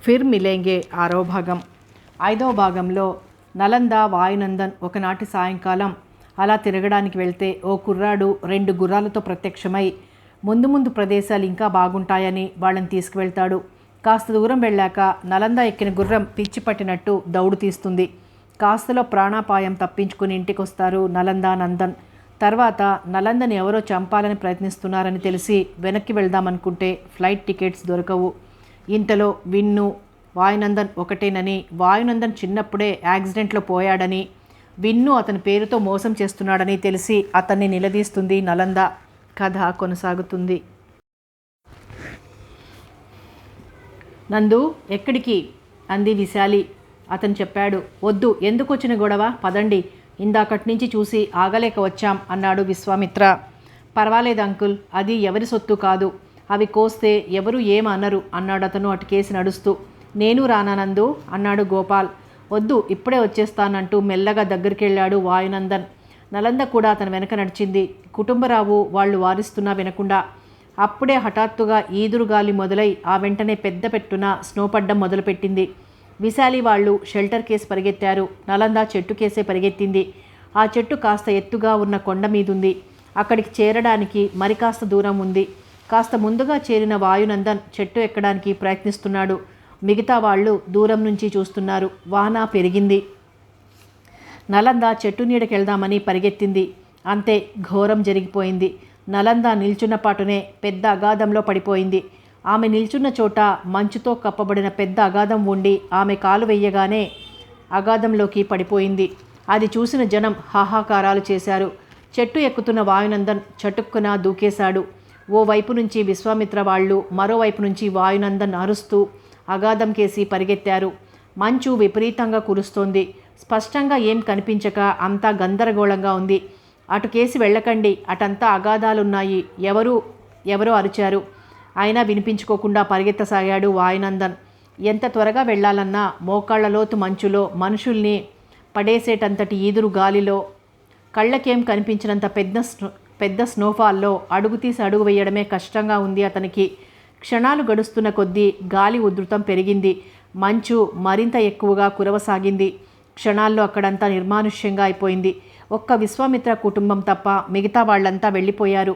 ఫిర్ మిలేంగే 6వ భాగం. 5వ భాగంలో నలంద వాయునందన్ ఒకనాటి సాయంకాలం అలా తిరగడానికి వెళ్తే ఓ కుర్రాడు 2 గుర్రాలతో ప్రత్యక్షమై ముందు ముందు ప్రదేశాలు ఇంకా బాగుంటాయని వాళ్ళని తీసుకువెళ్తాడు. కాస్త దూరం వెళ్ళాక నలంద ఎక్కిన గుర్రం పిచ్చి పట్టినట్టు దౌడు తీస్తుంది. కాస్తలో ప్రాణాపాయం తప్పించుకుని ఇంటికొస్తారు నలంద నందన్. తర్వాత నలందని ఎవరో చంపాలని ప్రయత్నిస్తున్నారని తెలిసి వెనక్కి వెళ్దామనుకుంటే ఫ్లైట్ టికెట్స్ దొరకవు. ఇంతలో విన్ను వాయునందన్ ఒకటేనని, వాయునందన్ చిన్నప్పుడే యాక్సిడెంట్లో పోయాడని, విన్ను అతని పేరుతో మోసం చేస్తున్నాడని తెలిసి అతన్ని నిలదీస్తుంది నలంద. కథ కొనసాగుతుంది. నందు ఎక్కడికి అంది విశాలి. అతను చెప్పాడు. వద్దు, ఎందుకు వచ్చిన గొడవ, పదండి, ఇందాకటి నుంచి చూసి ఆగలేక వచ్చాం అన్నాడు విశ్వామిత్ర. పర్వాలేదు అంకుల్, అది ఎవరి సొత్తు కాదు, అవి కోస్తే ఎవరు ఏమనరు అన్నాడు అతను అటుకేసి నడుస్తూ. నేను రానానందు అన్నాడు గోపాల్. వద్దు, ఇప్పుడే వచ్చేస్తానంటూ మెల్లగా దగ్గరికి వెళ్ళాడు వాయునందన్. నలంద కూడా అతని వెనక నడిచింది. కుటుంబరావు వాళ్ళు వారిస్తున్నా వినకుండా. అప్పుడే హఠాత్తుగా ఈదురుగాలి మొదలై ఆ వెంటనే పెద్ద పెట్టున స్నో పడ్డం మొదలుపెట్టింది. విశాలి వాళ్ళు షెల్టర్ కేసి పరిగెత్తారు. నలంద చెట్టు కేసే పరిగెత్తింది. ఆ చెట్టు కాస్త ఎత్తుగా ఉన్న కొండ మీదుంది. అక్కడికి చేరడానికి మరి కాస్త దూరం ఉంది. కాస్త ముందుగా చేరిన వాయునందన్ చెట్టు ఎక్కడానికి ప్రయత్నిస్తున్నాడు. మిగతా వాళ్ళు దూరం నుంచి చూస్తున్నారు. వాన పెరిగింది. నలంద చెట్టు నీడకెళ్దామని పరిగెత్తింది. అంతే, ఘోరం జరిగిపోయింది. నలంద నిల్చున్న పాటునే పెద్ద అగాధంలో పడిపోయింది. ఆమె నిల్చున్న చోట మంచుతో కప్పబడిన పెద్ద అగాధం ఉండి ఆమె కాలు వెయ్యగానే అగాధంలోకి పడిపోయింది. అది చూసిన జనం హాహాకారాలు చేశారు. చెట్టు ఎక్కుతున్న వాయునందన్ చటుక్కున దూకేశాడు. ఓ వైపు నుంచి విశ్వామిత్ర వాళ్ళు, మరోవైపు నుంచి వాయునందన్ అరుస్తూ అగాధం కేసి పరిగెత్తారు. మంచు విపరీతంగా కురుస్తోంది. స్పష్టంగా ఏం కనిపించక అంతా గందరగోళంగా ఉంది. అటు కేసి వెళ్ళకండి, అటంతా అగాధాలున్నాయి, ఎవరో అరిచారు. అయినా వినిపించుకోకుండా పరిగెత్తసాగాడు వాయునందన్. ఎంత త్వరగా వెళ్లాలన్నా మోకాళ్ల లోతు మంచులో, మనుషుల్ని పడేసేటంతటి ఈదురు గాలిలో, కళ్ళకేం కనిపించినంత పెద్ద స్నోఫాల్లో అడుగు తీసి అడుగు వేయడమే కష్టంగా ఉంది అతనికి. క్షణాలు గడుస్తున్న కొద్దీ గాలి ఉధృతం పెరిగింది. మంచు మరింత ఎక్కువగా కురవసాగింది. క్షణాల్లో అక్కడంతా నిర్మానుష్యంగా అయిపోయింది. ఒక్క విశ్వామిత్ర కుటుంబం తప్ప మిగతా వాళ్ళంతా వెళ్ళిపోయారు.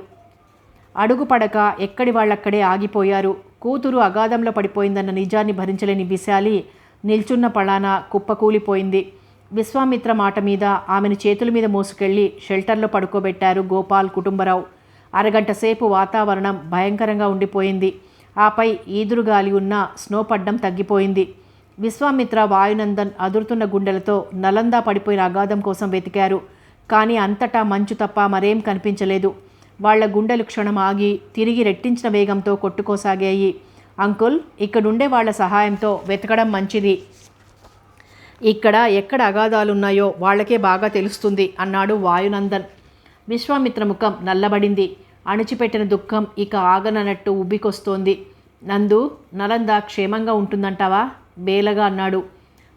అడుగు పడక ఎక్కడి వాళ్ళక్కడే ఆగిపోయారు. కూతురు అగాధంలో పడిపోయిందన్న నిజాన్ని భరించలేని విశాలి నిల్చున్న పళాన కుప్పకూలిపోయింది. విశ్వామిత్ర మాట మీద ఆమెను చేతుల మీద మోసుకెళ్లి షెల్టర్లో పడుకోబెట్టారు గోపాల్, కుటుంబరావు. అరగంట సేపు వాతావరణం భయంకరంగా ఉండిపోయింది. ఆపై ఈదురుగాలి ఉన్న స్నో పడ్డం తగ్గిపోయింది. విశ్వామిత్ర, వాయునందన్ అదురుతున్న గుండెలతో నలంద పడిపోయిన అగాధం కోసం వెతికారు. కానీ అంతటా మంచు తప్ప మరేం కనిపించలేదు. వాళ్ల గుండెలు క్షణం ఆగి తిరిగి రెట్టించిన వేగంతో కొట్టుకోసాగాయి. అంకుల్, ఇక్కడుండే వాళ్ల సహాయంతో వెతకడం మంచిది. ఇక్కడ ఎక్కడ అగాధాలున్నాయో వాళ్లకే బాగా తెలుస్తుంది అన్నాడు వాయునందన్. విశ్వామిత్ర ముఖం నల్లబడింది. అణిచిపెట్టిన దుఃఖం ఇక ఆగనన్నట్టు ఉబ్బికొస్తోంది. నందు, నలంద క్షేమంగా ఉంటుందంటావా బేలగా అన్నాడు.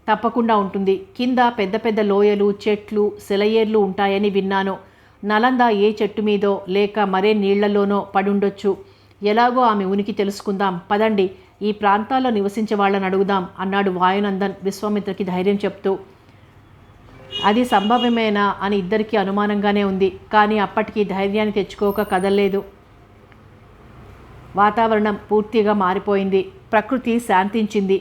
తప్పకుండా ఉంటుంది. కింద పెద్ద పెద్ద లోయలు, చెట్లు, సెలయేర్లు ఉంటాయని విన్నాను. నలంద ఏ చెట్టు మీదో లేక మరే నీళ్లలోనో పడుండొచ్చు. ఎలాగో ఆమె ఉనికి తెలుసుకుందాం, పదండి, ఈ ప్రాంతాల్లో నివసించే వాళ్ళని అడుగుదాం అన్నాడు వాయునందన్ విశ్వామిత్రకి ధైర్యం చెప్తూ. అది సంభవమేనా అని ఇద్దరికీ అనుమానంగానే ఉంది. కానీ అప్పటికి ధైర్యాన్ని తెచ్చుకోక కదల్లేదు. వాతావరణం పూర్తిగా మారిపోయింది. ప్రకృతి శాంతించింది.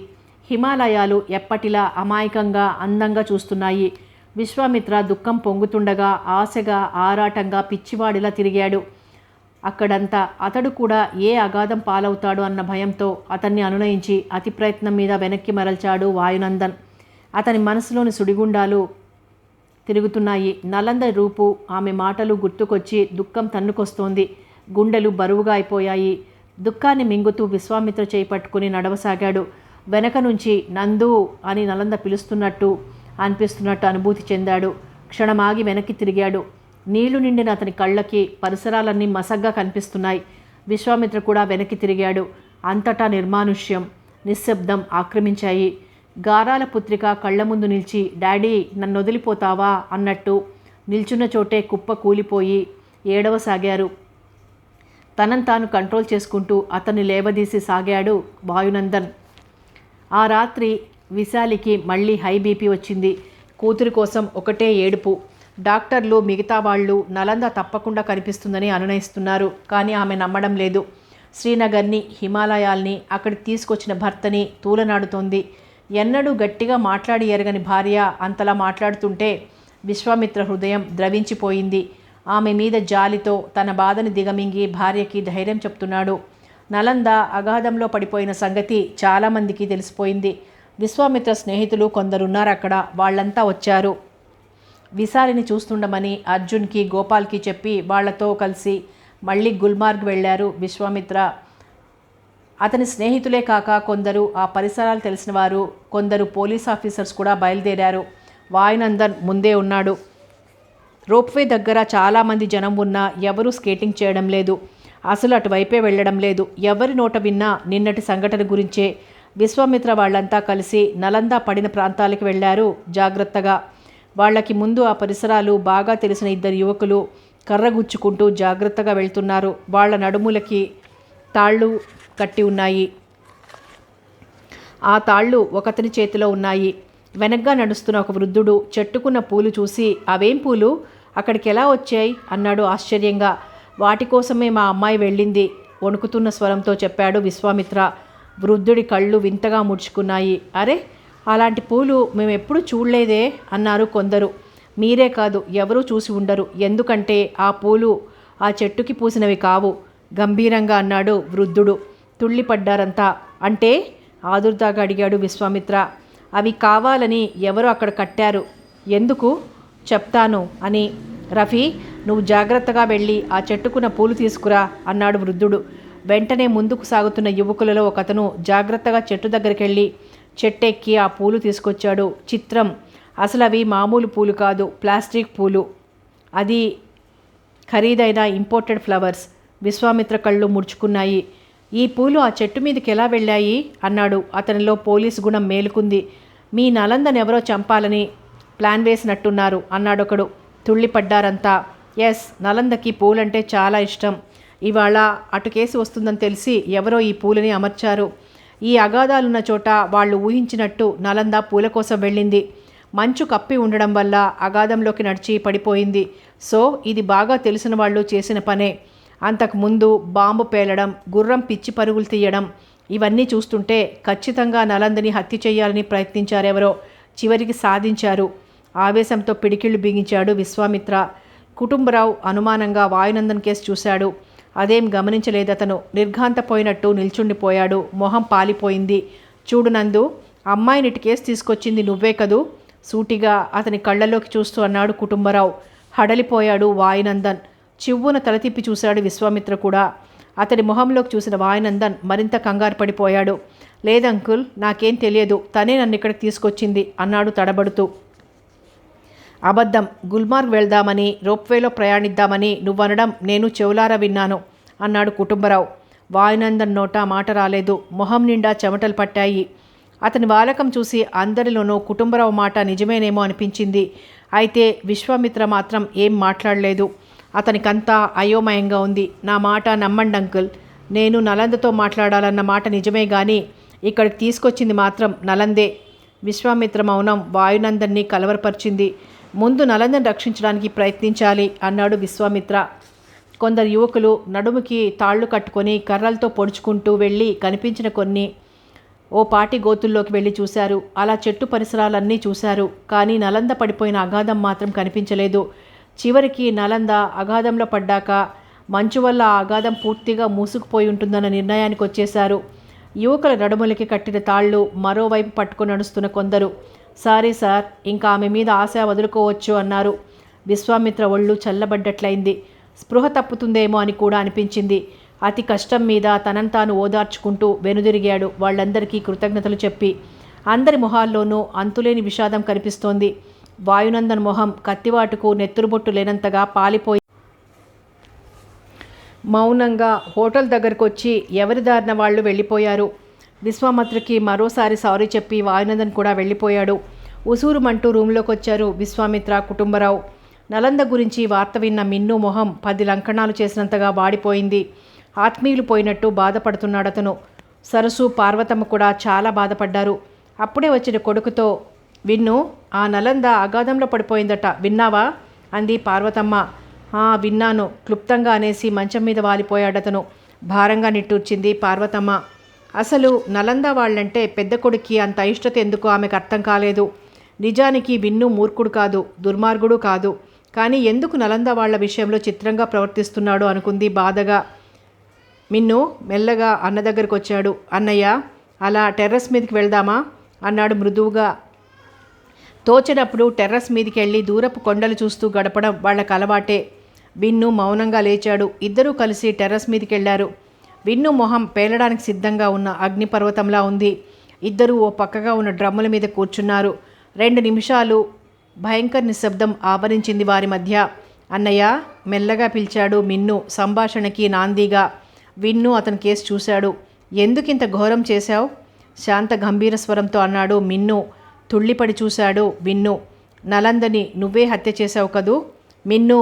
హిమాలయాలు ఎప్పటిలా అమాయకంగా అందంగా చూస్తున్నాయి. విశ్వామిత్ర దుఃఖం పొంగుతుండగా ఆశగా, ఆరాటంగా పిచ్చివాడిలా తిరిగాడు. అక్కడంతా అతడు కూడా ఏ అగాధం పాలవుతాడు అన్న భయంతో అతన్ని అనునయించి అతి ప్రయత్నం మీద వెనక్కి మరల్చాడు వాయునందన్. అతని మనసులోని సుడిగుండాలు తిరుగుతున్నాయి. నలంద రూపు, ఆమె మాటలు గుర్తుకొచ్చి దుఃఖం తన్నుకొస్తోంది. గుండెలు బరువుగా అయిపోయాయి. దుఃఖాన్ని మింగుతూ విశ్వామిత్ర చేయి పట్టుకుని నడవసాగాడు. వెనక నుంచి నందు అని నలంద పిలుస్తున్నట్టు అనిపిస్తున్నట్టు అనుభూతి చెందాడు. క్షణమాగి వెనక్కి తిరిగాడు. నీళ్లు నిండిన అతని కళ్ళకి పరిసరాలన్నీ మసగ్గా కనిపిస్తున్నాయి. విశ్వామిత్ర కూడా వెనక్కి తిరిగాడు. అంతటా నిర్మానుష్యం, నిశ్శబ్దం ఆక్రమించాయి. గారాల పుత్రిక కళ్ళ ముందు నిలిచి, డాడీ నన్ను వదిలిపోతావా అన్నట్టు నిల్చున్న చోటే కుప్ప కూలిపోయి ఏడవసాగారు. తనను తాను కంట్రోల్ చేసుకుంటూ అతన్ని లేవదీసి సాగాడు వాయునందన్. ఆ రాత్రి విశాలికి మళ్ళీ హై బీపీ వచ్చింది. కూతురి కోసం ఒకటే ఏడుపు. డాక్టర్లు మిగతా వాళ్ళు నలంద తప్పకుండా కనిపిస్తుందని అనునయిస్తున్నారు. కానీ ఆమె నమ్మడం లేదు. శ్రీనగర్ని, హిమాలయాల్ని, అక్కడికి తీసుకొచ్చిన భర్తని తూలనాడుతోంది. ఎన్నడూ గట్టిగా మాట్లాడి ఎరగని భార్య అంతలా మాట్లాడుతుంటే విశ్వామిత్ర హృదయం ద్రవించిపోయింది. ఆమె మీద జాలితో తన బాధని దిగమింగి భార్యకి ధైర్యం చెప్తున్నాడు. నలంద అగాధంలో పడిపోయిన సంగతి చాలామందికి తెలిసిపోయింది. విశ్వామిత్ర స్నేహితులు కొందరున్నారు అక్కడ. వాళ్ళంతా వచ్చారు. విశాలిని చూస్తుండమని అర్జున్కి, గోపాల్కి చెప్పి వాళ్లతో కలిసి మళ్ళీ గుల్మార్గ్ వెళ్ళారు విశ్వామిత్ర. అతని స్నేహితులే కాక కొందరు ఆ పరిసరాలు తెలిసిన వారు, కొందరు పోలీస్ ఆఫీసర్స్ కూడా బయలుదేరారు. వాయునందన్ ముందే ఉన్నాడు. రోప్వే దగ్గర చాలామంది జనం ఉన్నా ఎవరూ స్కేటింగ్ చేయడం లేదు. అసలు అటువైపే వెళ్ళడం లేదు. ఎవరి నోట విన్నా నిన్నటి సంఘటన గురించే. విశ్వామిత్ర వాళ్ళంతా కలిసి నలంద పడిన ప్రాంతాలకు వెళ్ళారు జాగ్రత్తగా. వాళ్ళకి ముందు ఆ పరిసరాలు బాగా తెలిసిన ఇద్దరు యువకులు కర్రగుచ్చుకుంటూ జాగ్రత్తగా వెళ్తున్నారు. వాళ్ళ నడుములకి తాళ్ళు కట్టి ఉన్నాయి. ఆ తాళ్ళు ఒకతని చేతిలో ఉన్నాయి. వెనగ్గా నడుస్తున్న ఒక వృద్ధుడు చెట్టుకున్న పూలు చూసి, అవేం పూలు, అక్కడికి ఎలా వచ్చాయి అన్నాడు ఆశ్చర్యంగా. వాటి కోసమే మా అమ్మాయి వెళ్ళింది, వణుకుతున్న స్వరంతో చెప్పాడు విశ్వామిత్ర. వృద్ధుడి కళ్ళు వింతగా ముడుచుకున్నాయి. అరే, అలాంటి పూలు మేమెప్పుడు చూడలేదే అన్నారు కొందరు. మీరే కాదు, ఎవరూ చూసి ఉండరు. ఎందుకంటే ఆ పూలు ఆ చెట్టుకి పూసినవి కావు, గంభీరంగా అన్నాడు వృద్ధుడు. తుళ్ళిపడ్డారంతా. అంటే ఆదుర్దాగా అడిగాడు విశ్వామిత్ర. అవి కావాలని ఎవరో అక్కడ కట్టారు. ఎందుకు చెప్తాను అని. రఫీ, నువ్వు జాగ్రత్తగా వెళ్ళి ఆ చెట్టుకున్న పూలు తీసుకురా అన్నాడు వృద్ధుడు. వెంటనే ముందుకు సాగుతున్న యువకులలో ఒకతను జాగ్రత్తగా చెట్టు దగ్గరికి వెళ్ళి చెట్టెక్కి ఆ పూలు తీసుకొచ్చాడు. చిత్రం, అసలు అవి మామూలు పూలు కాదు, ప్లాస్టిక్ పూలు. అది ఖరీదైన ఇంపోర్టెడ్ ఫ్లవర్స్. విశ్వామిత్ర కళ్ళు ముడుచుకున్నాయి. ఈ పూలు ఆ చెట్టు మీదకి ఎలా వెళ్ళాయి అన్నాడు. అతనిలో పోలీసు గుణం మేలుకుంది. మీ నలందని ఎవరో చంపాలని ప్లాన్ వేసినట్టున్నారు అన్నాడొకడు. తుళ్ళిపడ్డారంతా. ఎస్, నలందకి పూలంటే చాలా ఇష్టం. ఇవాళ అటు కేసు వస్తుందని తెలిసి ఎవరో ఈ పూలని అమర్చారు. ఈ అగాధాలున్న చోట వాళ్ళు ఊహించినట్టు నలంద పూల కోసం వెళ్ళింది. మంచు కప్పి ఉండడం వల్ల అగాధంలోకి నడిచి పడిపోయింది. సో ఇది బాగా తెలిసిన వాళ్ళు చేసిన పనే. అంతకుముందు బాంబు పేలడం, గుర్రం పిచ్చి పరుగులు తీయడం, ఇవన్నీ చూస్తుంటే ఖచ్చితంగా నలందని హత్య చేయాలని ప్రయత్నించారెవరో. చివరికి సాధించారు. ఆవేశంతో పిడికిళ్ళు బిగించాడు విశ్వామిత్ర. కుటుంబరావు అనుమానంగా వాయునందన్ కేసు చూశాడు. అదేం గమనించలేదతను. నిర్ఘాంతపోయినట్టు నిల్చుండిపోయాడు. మొహం పాలిపోయింది. చూడు నందు, అమ్మాయినిటి కేసు తీసుకొచ్చింది నువ్వే కదూ, సూటిగా అతని కళ్ళలోకి చూస్తూ అన్నాడు కుటుంబరావు. హడలిపోయాడు వాయునందన్. చివ్వున తల తిప్పి చూశాడు విశ్వామిత్ర కూడా. అతడి మొహంలోకి చూసిన వాయునందన్ మరింత కంగారు పడిపోయాడు. లేదంకుల్, నాకేం తెలియదు, తనే నన్ను ఇక్కడికి తీసుకొచ్చింది అన్నాడు తడబడుతూ. అబద్ధం. గుల్మార్గ్ వెళ్దామని, రోప్వేలో ప్రయాణిద్దామని నువ్వనడం నేను చెవులారా విన్నాను అన్నాడు కుటుంబరావు. వాయునందన్ నోట మాట రాలేదు. మొహం నిండా చెమటలు పట్టాయి. అతని వాలకం చూసి అందరిలోనూ కుటుంబరావు మాట నిజమేనేమో అనిపించింది. అయితే విశ్వామిత్ర మాత్రం ఏం మాట్లాడలేదు. అతనికంతా అయోమయంగా ఉంది. నా మాట నమ్మండి అంకుల్, నేను నలందతో మాట్లాడాలన్న మాట నిజమే కానీ ఇక్కడికి తీసుకొచ్చింది మాత్రం నలందే. విశ్వామిత్ర మౌనం వాయునందన్ని కలవరపరిచింది. ముందు నలందని రక్షించడానికి ప్రయత్నించాలి అన్నాడు విశ్వామిత్ర. కొందరు యువకులు నడుముకి తాళ్ళు కట్టుకొని కర్రలతో పొడుచుకుంటూ వెళ్ళి కనిపించిన కొన్ని ఓ పాటి గోతుల్లోకి వెళ్ళి చూశారు. అలా చెట్టు పరిసరాలన్నీ చూశారు. కానీ నలంద పడిపోయిన అగాధం మాత్రం కనిపించలేదు. చివరికి నలంద అగాధంలో పడ్డాక మంచు వల్ల ఆ అగాధం పూర్తిగా మూసుకుపోయి ఉంటుందన్న నిర్ణయానికి వచ్చేశారు. యువకుల నడుములకి కట్టిన తాళ్ళు మరోవైపు పట్టుకొని నడుస్తున్న కొందరు. సారీ సార్, ఇంకా ఆమె మీద ఆశ వదులుకోవచ్చు అన్నారు. విశ్వామిత్ర ఒళ్ళు చల్లబడ్డట్లయింది. స్పృహ తప్పుతుందేమో అని కూడా అనిపించింది. అతి కష్టం మీద తనను తాను ఓదార్చుకుంటూ వెనుదిరిగాడు వాళ్ళందరికీ కృతజ్ఞతలు చెప్పి. అందరి మొహాల్లోనూ అంతులేని విషాదం కనిపిస్తోంది. వాయునందన్ మొహం కత్తివాటుకు నెత్తురుబొట్టు లేనంతగా పాలిపోయి మౌనంగా హోటల్ దగ్గరకు వచ్చి ఎవరి దారిన వాళ్ళు వెళ్ళిపోయారు. విశ్వామిత్రకి మరోసారి సారీ చెప్పి వాయునందన్ కూడా వెళ్ళిపోయాడు. ఉసూరుమంటూ రూమ్లోకి వచ్చారు విశ్వామిత్ర, కుటుంబరావు. నలంద గురించి వార్త విన్న మిన్ను మొహం 10 లంకణాలు చేసినంతగా వాడిపోయింది. ఆత్మీయులు పోయినట్టు బాధపడుతున్నాడతను. సరసు పార్వతమ్మ కూడా చాలా బాధపడ్డారు. అప్పుడే వచ్చిన కొడుకుతో, విన్ను, ఆ నలంద అగాధంలో పడిపోయిందట, విన్నావా అంది పార్వతమ్మ. విన్నాను క్లుప్తంగా అనేసి మంచం మీద వాలిపోయాడతను. భారంగా నిట్టూర్చింది పార్వతమ్మ. అసలు నలంద వాళ్ళంటే పెద్ద కొడుక్కి అంత అయిష్టత ఎందుకు ఆమెకు అర్థం కాలేదు. నిజానికి విన్ను మూర్ఖుడు కాదు, దుర్మార్గుడు కాదు. కానీ ఎందుకు నలంద వాళ్ళ విషయంలో చిత్రంగా ప్రవర్తిస్తున్నాడు అనుకుంది బాధగా. మిన్ను మెల్లగా అన్న దగ్గరకు వచ్చాడు. అన్నయ్య, అలా టెర్రస్ మీదకి వెళ్దామా అన్నాడు మృదువుగా. తోచినప్పుడు టెర్రస్ మీదకి వెళ్ళి దూరపు కొండలు చూస్తూ గడపడం వాళ్ళకి అలవాటే. విన్ను మౌనంగా లేచాడు. ఇద్దరూ కలిసి టెర్రస్ మీదకి వెళ్ళారు. విన్ను మొహం పేలడానికి సిద్ధంగా ఉన్న అగ్నిపర్వతంలా ఉంది. ఇద్దరూ ఓ పక్కగా ఉన్న డ్రమ్ముల మీద కూర్చున్నారు. 2 నిమిషాలు భయంకర నిశ్శబ్దం ఆవరించింది వారి మధ్య. అన్నయ్య మెల్లగా పిలిచాడు మిన్ను సంభాషణకి నాందీగా. విన్ను అతని కేసు చూశాడు. ఎందుకింత ఘోరం చేశావు? శాంత గంభీర స్వరంతో అన్నాడు మిన్ను. తుళ్ళిపడి చూశాడు విన్ను. నలందని నువ్వే హత్య చేశావు కదూ? మిన్ను,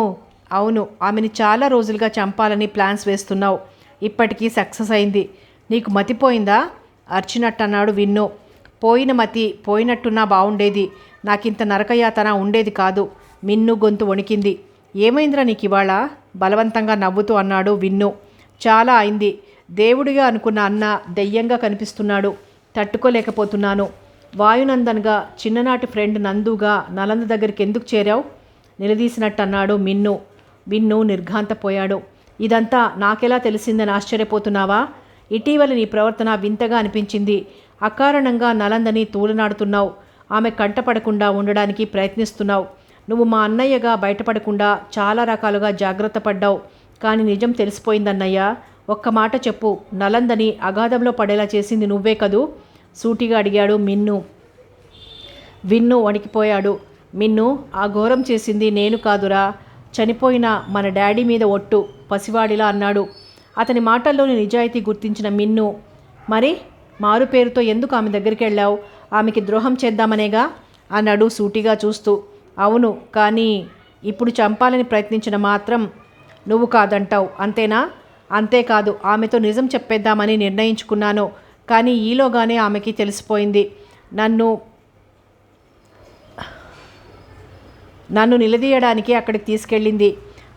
అవును, ఆమెని చాలా రోజులుగా చంపాలని ప్లాన్స్ వేస్తున్నావు. ఇప్పటికీ సక్సెస్ అయింది. నీకు మతిపోయిందా అర్చినట్టన్నాడు విన్ను. పోయిన మతి పోయినట్టున్నా బాగుండేది. నాకింత నరకయాతన ఉండేది కాదు. మిన్ను గొంతు వణికింది. ఏమైందిరా నీకు ఇవాళ బలవంతంగా నవ్వుతూ అన్నాడు విన్ను. చాలా అయింది. దేవుడిగా అనుకున్న అన్న దెయ్యంగా కనిపిస్తున్నాడు. తట్టుకోలేకపోతున్నాను. వాయునందన్గా చిన్ననాటి ఫ్రెండ్ నందుగా నలంద దగ్గరికి ఎందుకు చేరావు నిలదీసినట్టు అన్నాడు మిన్ను. విన్ను నిర్ఘాంతపోయాడు. ఇదంతా నాకెలా తెలిసిందని ఆశ్చర్యపోతున్నావా? ఇటీవల నీ ప్రవర్తన వింతగా అనిపించింది. అకారణంగా నలందని తూలనాడుతున్నావు. ఆమె కంటపడకుండా ఉండడానికి ప్రయత్నిస్తున్నావు. నువ్వు మా అన్నయ్యగా బయటపడకుండా చాలా రకాలుగా జాగ్రత్త పడ్డావు. కానీ నిజం తెలిసిపోయిందన్నయ్య. ఒక్క మాట చెప్పు, నలందని అగాధంలో పడేలా చేసింది నువ్వే కదూ సూటిగా అడిగాడు మిన్ను. విన్ను వణికిపోయాడు. మిన్ను, ఆ ఘోరం చేసింది నేను కాదురా, చనిపోయిన మన డాడీ మీద ఒట్టు పసివాడిలా అన్నాడు. అతని మాటల్లోని నిజాయితీ గుర్తించిన మిన్ను, మరి మారు పేరుతో ఎందుకు ఆమె దగ్గరికి వెళ్ళావు? ఆమెకి ద్రోహం చేద్దామనేగా అన్నాడు సూటిగా చూస్తూ. అవును, కానీ ఇప్పుడు చంపాలని ప్రయత్నించిన మాత్రం నువ్వు కాదంటావు, అంతేనా? అంతేకాదు, ఆమెతో నిజం చెప్పేద్దామని నిర్ణయించుకున్నాను. కానీ ఈలోగానే ఆమెకి తెలిసిపోయింది. నన్ను నిలదీయడానికి అక్కడికి తీసుకెళ్ళింది.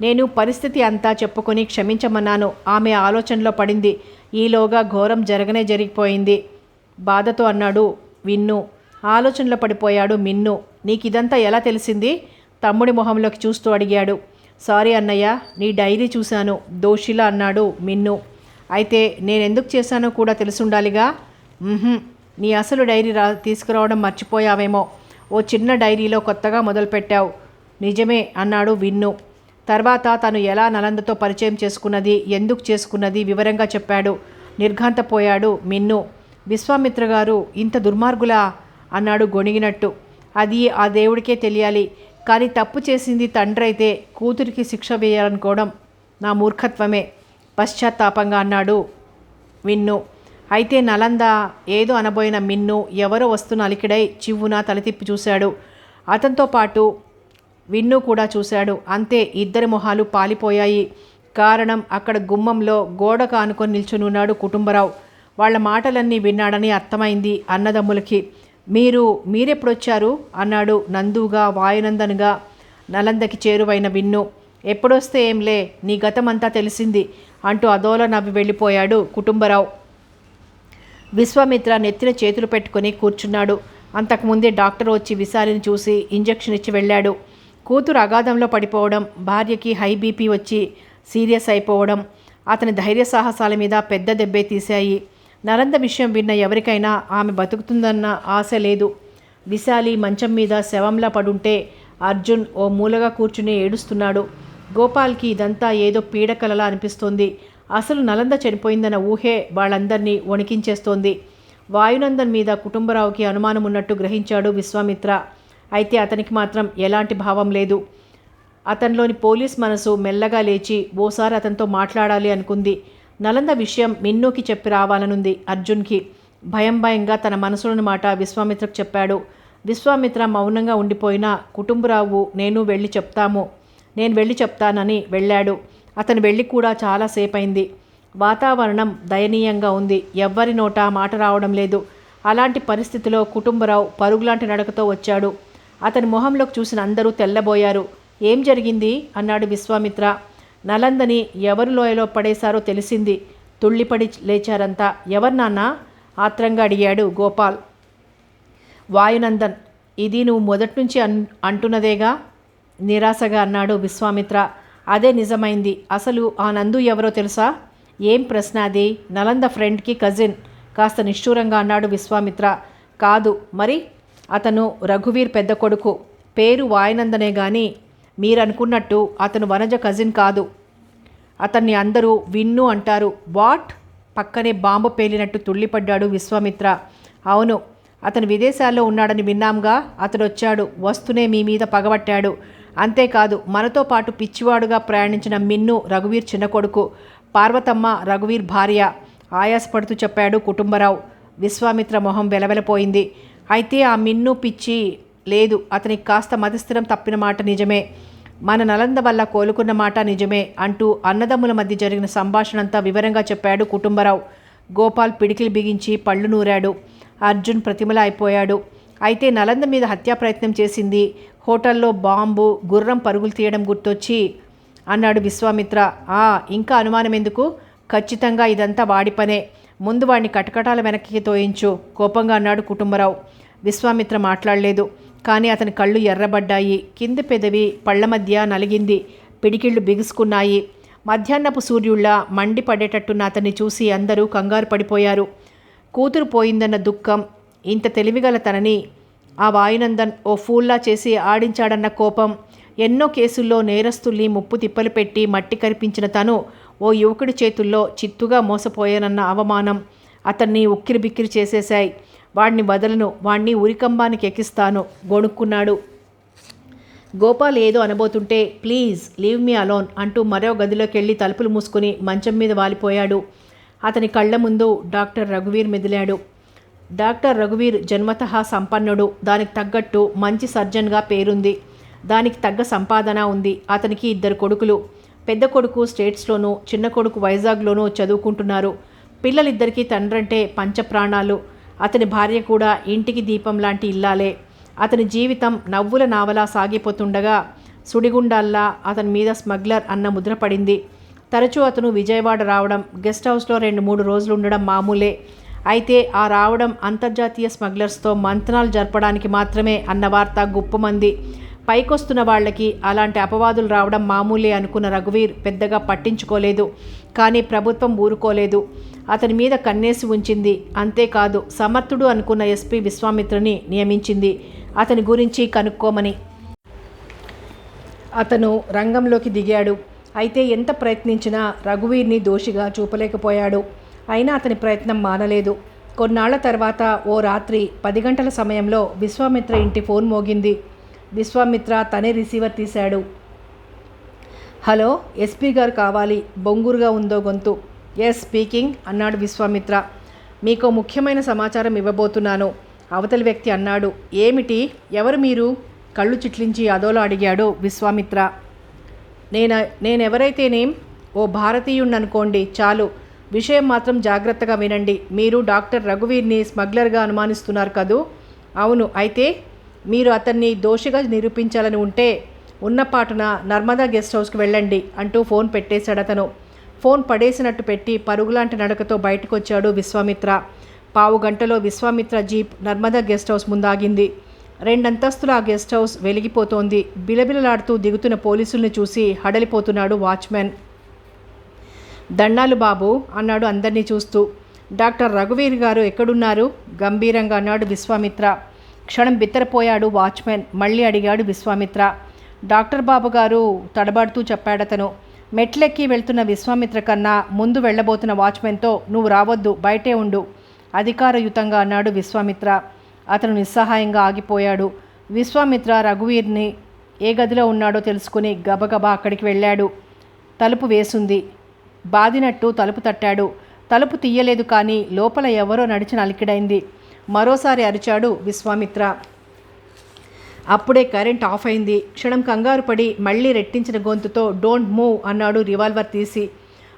నేను పరిస్థితి అంతా చెప్పుకొని క్షమించమన్నాను. ఆమె ఆలోచనలో పడింది. ఈలోగా ఘోరం జరిగిపోయింది బాధతో అన్నాడు విన్ను. ఆలోచనలో పడిపోయాడు మిన్ను. నీకిదంతా ఎలా తెలిసింది తమ్ముడి మొహంలోకి చూస్తూ అడిగాడు. సారీ అన్నయ్య, నీ డైరీ చూశాను దోషిలా అన్నాడు మిన్ను. అయితే నేనెందుకు చేశానో కూడా తెలుసుండాలిగా. నీ అసలు డైరీ తీసుకురావడం మర్చిపోయావేమో. ఓ చిన్న డైరీలో కొత్తగా మొదలుపెట్టావు. నిజమే అన్నాడు విన్ను. తర్వాత తను ఎలా నలందతో పరిచయం చేసుకున్నది, ఎందుకు చేసుకున్నది వివరంగా చెప్పాడు. నిర్ఘాంతపోయాడు మిన్ను. విశ్వామిత్ర గారు ఇంత దుర్మార్గులా అన్నాడు గొణిగినట్టు. అది ఆ దేవుడికే తెలియాలి. కానీ తప్పు చేసింది తండ్రి అయితే కూతురికి శిక్ష వేయాలనుకోవడం నా మూర్ఖత్వమే పశ్చాత్తాపంగా అన్నాడు విన్ను. అయితే నలంద ఏదో అనబోయిన మిన్ను ఎవరో వస్తున్న అలికిడై చివ్వున తలతిప్పి చూశాడు. అతనితో పాటు విన్ను కూడా చూశాడు. అంతే, ఇద్దరి మొహాలు పాలిపోయాయి. కారణం, అక్కడ గుమ్మంలో గోడ కానుకొని నిల్చునున్నాడు కుటుంబరావు. వాళ్ళ మాటలన్నీ విన్నాడని అర్థమైంది అన్నదమ్ములకి. మీరెప్పుడొచ్చారు అన్నాడు నందుగా వాయునందనుగా నలందకి చేరువైన విన్ను. ఎప్పుడొస్తే ఏంలే, నీ గతమంతా తెలిసింది అంటూ అదోలా నవ్వి వెళ్ళిపోయాడు కుటుంబరావు. విశ్వామిత్ర నెత్తిన చేతులు పెట్టుకుని కూర్చున్నాడు. అంతకుముందే డాక్టర్ వచ్చి విశాలిని చూసి ఇంజెక్షన్ ఇచ్చి వెళ్ళాడు. కూతురు అగాధంలో పడిపోవడం, భార్యకి హై బీపీ వచ్చి సీరియస్ అయిపోవడం అతని ధైర్య సాహసాల మీద పెద్ద దెబ్బే తీశాయి. నలంద విషయం విన్న ఎవరికైనా ఆమె బతుకుతుందన్న ఆశ లేదు. విశాలి మంచం మీద శవంలా పడుంటే అర్జున్ ఓ మూలగా కూర్చుని ఏడుస్తున్నాడు. గోపాల్కి ఇదంతా ఏదో పీడకలలా అనిపిస్తోంది. అసలు నలంద చనిపోయిందన్న ఊహే వాళ్ళందరినీ వణికించేస్తోంది. వాయునందన్ మీద కుటుంబరావుకి అనుమానం ఉన్నట్టు గ్రహించాడు విశ్వామిత్ర. అయితే అతనికి మాత్రం ఎలాంటి భావం లేదు. అతనిలోని పోలీస్ మనసు మెల్లగా లేచి ఓసారి అతనితో మాట్లాడాలి అనుకుంది. నలంద విషయం మిన్నుకి చెప్పి రావాలనుంది అర్జున్కి. భయంగా తన మనసులోని మాట విశ్వామిత్రకు చెప్పాడు. విశ్వామిత్ర మౌనంగా ఉండిపోయినా కుటుంబరావు నేను వెళ్ళి చెప్తానని వెళ్ళాడు. అతను వెళ్ళి కూడా చాలాసేపు అయింది. వాతావరణం దయనీయంగా ఉంది. ఎవ్వరి నోట మాట రావడం లేదు. అలాంటి పరిస్థితిలో కుటుంబరావు పరుగులాంటి నడకతో వచ్చాడు. అతని మొహంలోకి చూసిన అందరూ తెల్లబోయారు. ఏం జరిగింది అన్నాడు విశ్వామిత్ర. నలందని ఎవరు లోయలో పడేశారో తెలిసింది. తుళ్ళిపడి లేచారంతా. ఎవరు నాన్న ఆత్రంగా అడిగాడు గోపాల్. వాయునందన్. ఇది నువ్వు మొదటి నుంచి అంటున్నదేగా నిరాశగా అన్నాడు విశ్వామిత్ర. అదే నిజమైంది. అసలు ఆ నందు ఎవరో తెలుసా? ఏం ప్రశ్న అది? నలంద ఫ్రెండ్కి కజిన్. కాస్త నిష్ఠూరంగా అన్నాడు విశ్వామిత్ర. కాదు మరి? అతను రఘువీర్ పెద్ద కొడుకు. పేరు వాయునందనే గాని మీరనుకున్నట్టు అతను వనజ కజిన్ కాదు. అతన్ని అందరూ విన్ను అంటారు. వాట్? పక్కనే బాంబు పేలినట్టు తుళ్ళిపడ్డాడు విశ్వామిత్ర. అవును, అతను విదేశాల్లో ఉన్నాడని విన్నాంగా. అతడు వచ్చాడు. వస్తూనే మీ మీద పగబట్టాడు. అంతేకాదు, మనతో పాటు పిచ్చివాడుగా ప్రయాణించిన మిన్ను రఘువీర్ చిన్న కొడుకు. పార్వతమ్మ రఘువీర్ భార్య. ఆయాసపడుతూ చెప్పాడు కుటుంబరావు. విశ్వామిత్ర మొహం వెలవెలపోయింది. అయితే ఆ మిన్ను పిచ్చి లేదు. అతనికి కాస్త మతిస్థిరం తప్పిన మాట నిజమే. మన నలంద వల్ల కోలుకున్న మాట నిజమే అంటూ అన్నదమ్ముల మధ్య జరిగిన సంభాషణంతా వివరంగా చెప్పాడు కుటుంబరావు. గోపాల్ పిడికిలు బిగించి పళ్ళు నూరాడు. అర్జున్ ప్రతిమల అయిపోయాడు. అయితే నలంద మీద హత్యా ప్రయత్నం చేసింది, హోటల్లో బాంబు, గుర్రం పరుగులు తీయడం గుర్తొచ్చి అన్నాడు విశ్వామిత్ర. ఇంకా అనుమానం ఎందుకు? ఖచ్చితంగా ఇదంతా వాడి పనే. ముందు వాడిని కటకటాల వెనక్కి తోయించు కోపంగా అన్నాడు కుటుంబరావు. విశ్వామిత్ర మాట్లాడలేదు. కానీ అతని కళ్ళు ఎర్రబడ్డాయి. కింది పెదవి పళ్ల మధ్య నలిగింది. పిడికిళ్ళు బిగుసుకున్నాయి. మధ్యాహ్నపు సూర్యుళ్ళ మండి పడేటట్టున్న అతన్ని చూసి అందరూ కంగారు పడిపోయారు. కూతురు పోయిందన్న దుఃఖం, ఇంత తెలివిగల తనని ఆ వాయునందన్ ఓ ఫూల్లా చేసి ఆడించాడన్న కోపం, ఎన్నో కేసుల్లో నేరస్తుల్ని ముప్పు తిప్పలు పెట్టి మట్టి కరిపించిన తను ఓ యువకుడి చేతుల్లో చిత్తుగా మోసపోయానన్న అవమానం అతన్ని ఉక్కిరిబిక్కిరి చేసేశాయి. వాడిని వదలను, వాణ్ణి ఉరికంబానికి ఎక్కిస్తాను గొణుక్కున్నాడు. గోపాల్ ఏదో అనబోతుంటే ప్లీజ్ లీవ్ మీ అలోన్ అంటూ మరో గదిలోకి వెళ్ళి తలుపులు మూసుకుని మంచం మీద వాలిపోయాడు. అతని కళ్ళ ముందు డాక్టర్ రఘువీర్ మెదిలాడు. డాక్టర్ రఘువీర్ జన్మతః సంపన్నుడు. దానికి తగ్గట్టు మంచి సర్జన్గా పేరుంది. దానికి తగ్గ సంపాదన ఉంది. అతనికి 2 కొడుకులు. పెద్ద కొడుకు స్టేట్స్లోనూ, చిన్న కొడుకు వైజాగ్లోనూ చదువుకుంటున్నారు. పిల్లలిద్దరికీ తండ్రంటే పంచప్రాణాలు. అతని భార్య కూడా ఇంటికి దీపం లాంటి ఇల్లాలే. అతని జీవితం నవ్వుల నావలా సాగిపోతుండగా సుడిగుండాల్లా అతని మీద స్మగ్లర్ అన్న ముద్ర పడింది. తరచూ అతను విజయవాడ రావడం, గెస్ట్ హౌస్లో 2-3 రోజులు ఉండడం మామూలే. అయితే ఆ రావడం అంతర్జాతీయ స్మగ్లర్స్తో మంతనాలు జరపడానికి మాత్రమే అన్న వార్త గుప్పమంది. పైకొస్తున్న వాళ్ళకి అలాంటి అపవాదులు రావడం మామూలే అనుకున్న రఘువీర్ పెద్దగా పట్టించుకోలేదు. కానీ ప్రభుత్వం ఊరుకోలేదు. అతని మీద కన్నేసి ఉంచింది. అంతేకాదు, సమర్థుడు అనుకున్న ఎస్పీ విశ్వామిత్రని నియమించింది అతని గురించి కనుక్కోమని. అతను రంగంలోకి దిగాడు. అయితే ఎంత ప్రయత్నించినా రఘువీర్ని దోషిగా చూపలేకపోయాడు. అయినా అతని ప్రయత్నం మానలేదు. కొన్నాళ్ల తర్వాత ఓ రాత్రి 10 గంటల సమయంలో విశ్వామిత్ర ఇంటి ఫోన్ మోగింది. విశ్వామిత్ర తనే రిసీవర్ తీశాడు. హలో, ఎస్పీ గారు కావాలి. బొంగురుగా ఉందో గొంతు. ఎస్ స్పీకింగ్ అన్నాడు విశ్వామిత్ర. మీకు ముఖ్యమైన సమాచారం ఇవ్వబోతున్నాను అవతలి వ్యక్తి అన్నాడు. ఏమిటి? ఎవరు మీరు? కళ్ళు చిట్లించి అదోలా అడిగాడు విశ్వామిత్ర. నేనెవరైతేనేం, ఓ భారతీయుణ్ణనుకోండి చాలు. విషయం మాత్రం జాగ్రత్తగా వినండి. మీరు డాక్టర్ రఘువీర్ని స్మగ్లర్గా అనుమానిస్తున్నారు కదూ? అవును. అయితే మీరు అతన్ని దోషిగా నిరూపించాలని ఉంటే ఉన్నపాటున నర్మదా గెస్ట్ హౌస్కి వెళ్ళండి అంటూ ఫోన్ పెట్టేశాడు అతను. ఫోన్ పడేసినట్టు పెట్టి పరుగులాంటి నడకతో బయటకు వచ్చాడు విశ్వామిత్ర. 15 గంటలో Vishwamitra jeep Narmada guest house ముందాగింది. 2 అంతస్తుల ఆ గెస్ట్ హౌస్ వెలిగిపోతోంది. బిలబిలలాడుతూ దిగుతున్న పోలీసుల్ని చూసి హడలిపోతున్నాడు వాచ్మెన్. దండాలు బాబు అన్నాడు అందరినీ చూస్తూ. డాక్టర్ రఘువీర్ గారు ఎక్కడున్నారు? గంభీరంగా అన్నాడు విశ్వామిత్ర. క్షణం బిత్తరపోయాడు వాచ్మెన్. మళ్ళీ అడిగాడు విశ్వామిత్ర. డాక్టర్ బాబు గారు తడబడుతూ చెప్పాడతను. మెట్లెక్కి వెళ్తున్న విశ్వామిత్ర కన్నా ముందు వెళ్ళబోతున్న వాచ్మెన్తో నువ్వు రావద్దు, బయటే ఉండు అధికారయుతంగా అన్నాడు విశ్వామిత్ర. అతను నిస్సహాయంగా ఆగిపోయాడు. విశ్వామిత్ర రఘువీర్ని ఏ గదిలో ఉన్నాడో తెలుసుకుని గబగబా అక్కడికి వెళ్ళాడు. తలుపు వేసుంది. బాదినట్టు తలుపు తట్టాడు. తలుపు తీయలేదు. కానీ లోపల ఎవరో నడిచిన అలికిడైంది. మరోసారి అరిచాడు విశ్వామిత్ర. అప్పుడే కరెంట్ ఆఫ్ అయింది. క్షణం కంగారు పడి మళ్ళీ రెట్టించిన గొంతుతో డోంట్ మూవ్ అన్నాడు రివాల్వర్ తీసి.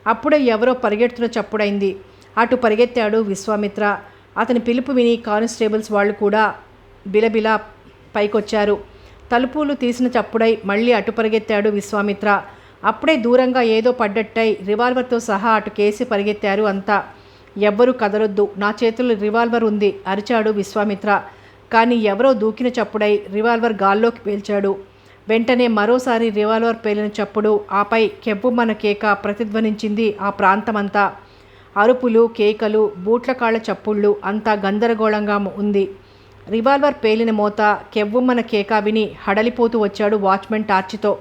అప్పుడే ఎవరో పరిగెడుతున్న చప్పుడైంది. అటు పరిగెత్తాడు విశ్వామిత్ర. అతని పిలుపు విని కానిస్టేబుల్స్ వాళ్ళు కూడా బిలబిలా పైకొచ్చారు. తలుపులు తీసిన చప్పుడై మళ్ళీ అటు పరిగెత్తాడు విశ్వామిత్ర. అప్పుడే దూరంగా ఏదో పడ్డట్టై రివాల్వర్తో సహా అటు కేసి పరిగెత్తారు అంతా. ఎవ్వరూ కదలొద్దు, నా చేతుల్లో రివాల్వర్ ఉంది అరిచాడు విశ్వామిత్ర. కానీ ఎవరో దూకిన చప్పుడై రివాల్వర్ గాల్లోకి పేల్చాడు. వెంటనే మరోసారి రివాల్వర్ పేలిన చప్పుడు, ఆపై కెవ్వుమన కేక ప్రతిధ్వనించింది ఆ ప్రాంతమంతా. అరుపులు, కేకలు, బూట్ల కాళ్ళ చప్పుళ్ళు, అంతా గందరగోళంగా ఉంది. రివాల్వర్ పేలిన మోత, కెవ్వుమన కేక విని హడలిపోతూ వచ్చాడు వాచ్మెన్ టార్చితో.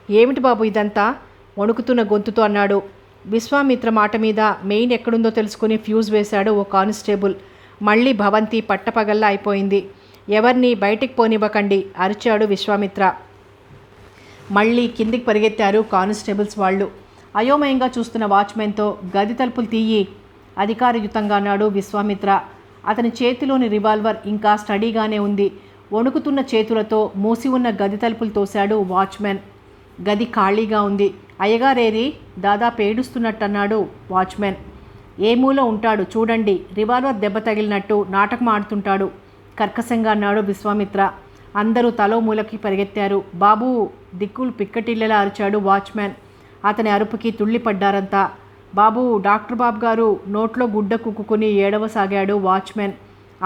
ఏమిటి బాబు ఇదంతా? వణుకుతున్న గొంతుతో అన్నాడు. విశ్వామిత్ర మాట మీద మెయిన్ ఎక్కడుందో తెలుసుకుని ఫ్యూజ్ వేశాడు ఓ కానిస్టేబుల్. మళ్ళీ భవంతి పట్టపగల్లా అయిపోయింది. ఎవరిని బయటికి పోనివ్వకండి అరిచాడు విశ్వామిత్ర. మళ్ళీ కిందికి పరిగెత్తారు కానిస్టేబుల్స్ వాళ్ళు. అయోమయంగా చూస్తున్న వాచ్మెన్తో, గది తలుపులు తీయి అధికారయుతంగా అన్నాడు విశ్వామిత్ర. అతని చేతిలోని రివాల్వర్ ఇంకా స్టడీగానే ఉంది. వణుకుతున్న చేతులతో మూసి ఉన్న గది తలుపులు తోశాడు వాచ్మెన్. గది ఖాళీగా ఉంది. అయ్యగారేరి దాదాపు ఏడుస్తున్నట్టన్నాడు వాచ్మెన్. ఏ మూల ఉంటాడు చూడండి, రివాల్వర్ దెబ్బ తగిలినట్టు నాటకం ఆడుతుంటాడు కర్కశంగా అన్నాడు విశ్వామిత్ర. అందరూ తలో మూలకి పరిగెత్తారు. బాబూ దిక్కులు పిక్కటిల్లలా అరిచాడు వాచ్మెన్. అతని అరుపుకి తుళ్ళిపడ్డారంతా. బాబూ, డాక్టర్ బాబు గారు నోట్లో గుడ్డ కుక్కుని ఏడవసాగాడు వాచ్మెన్.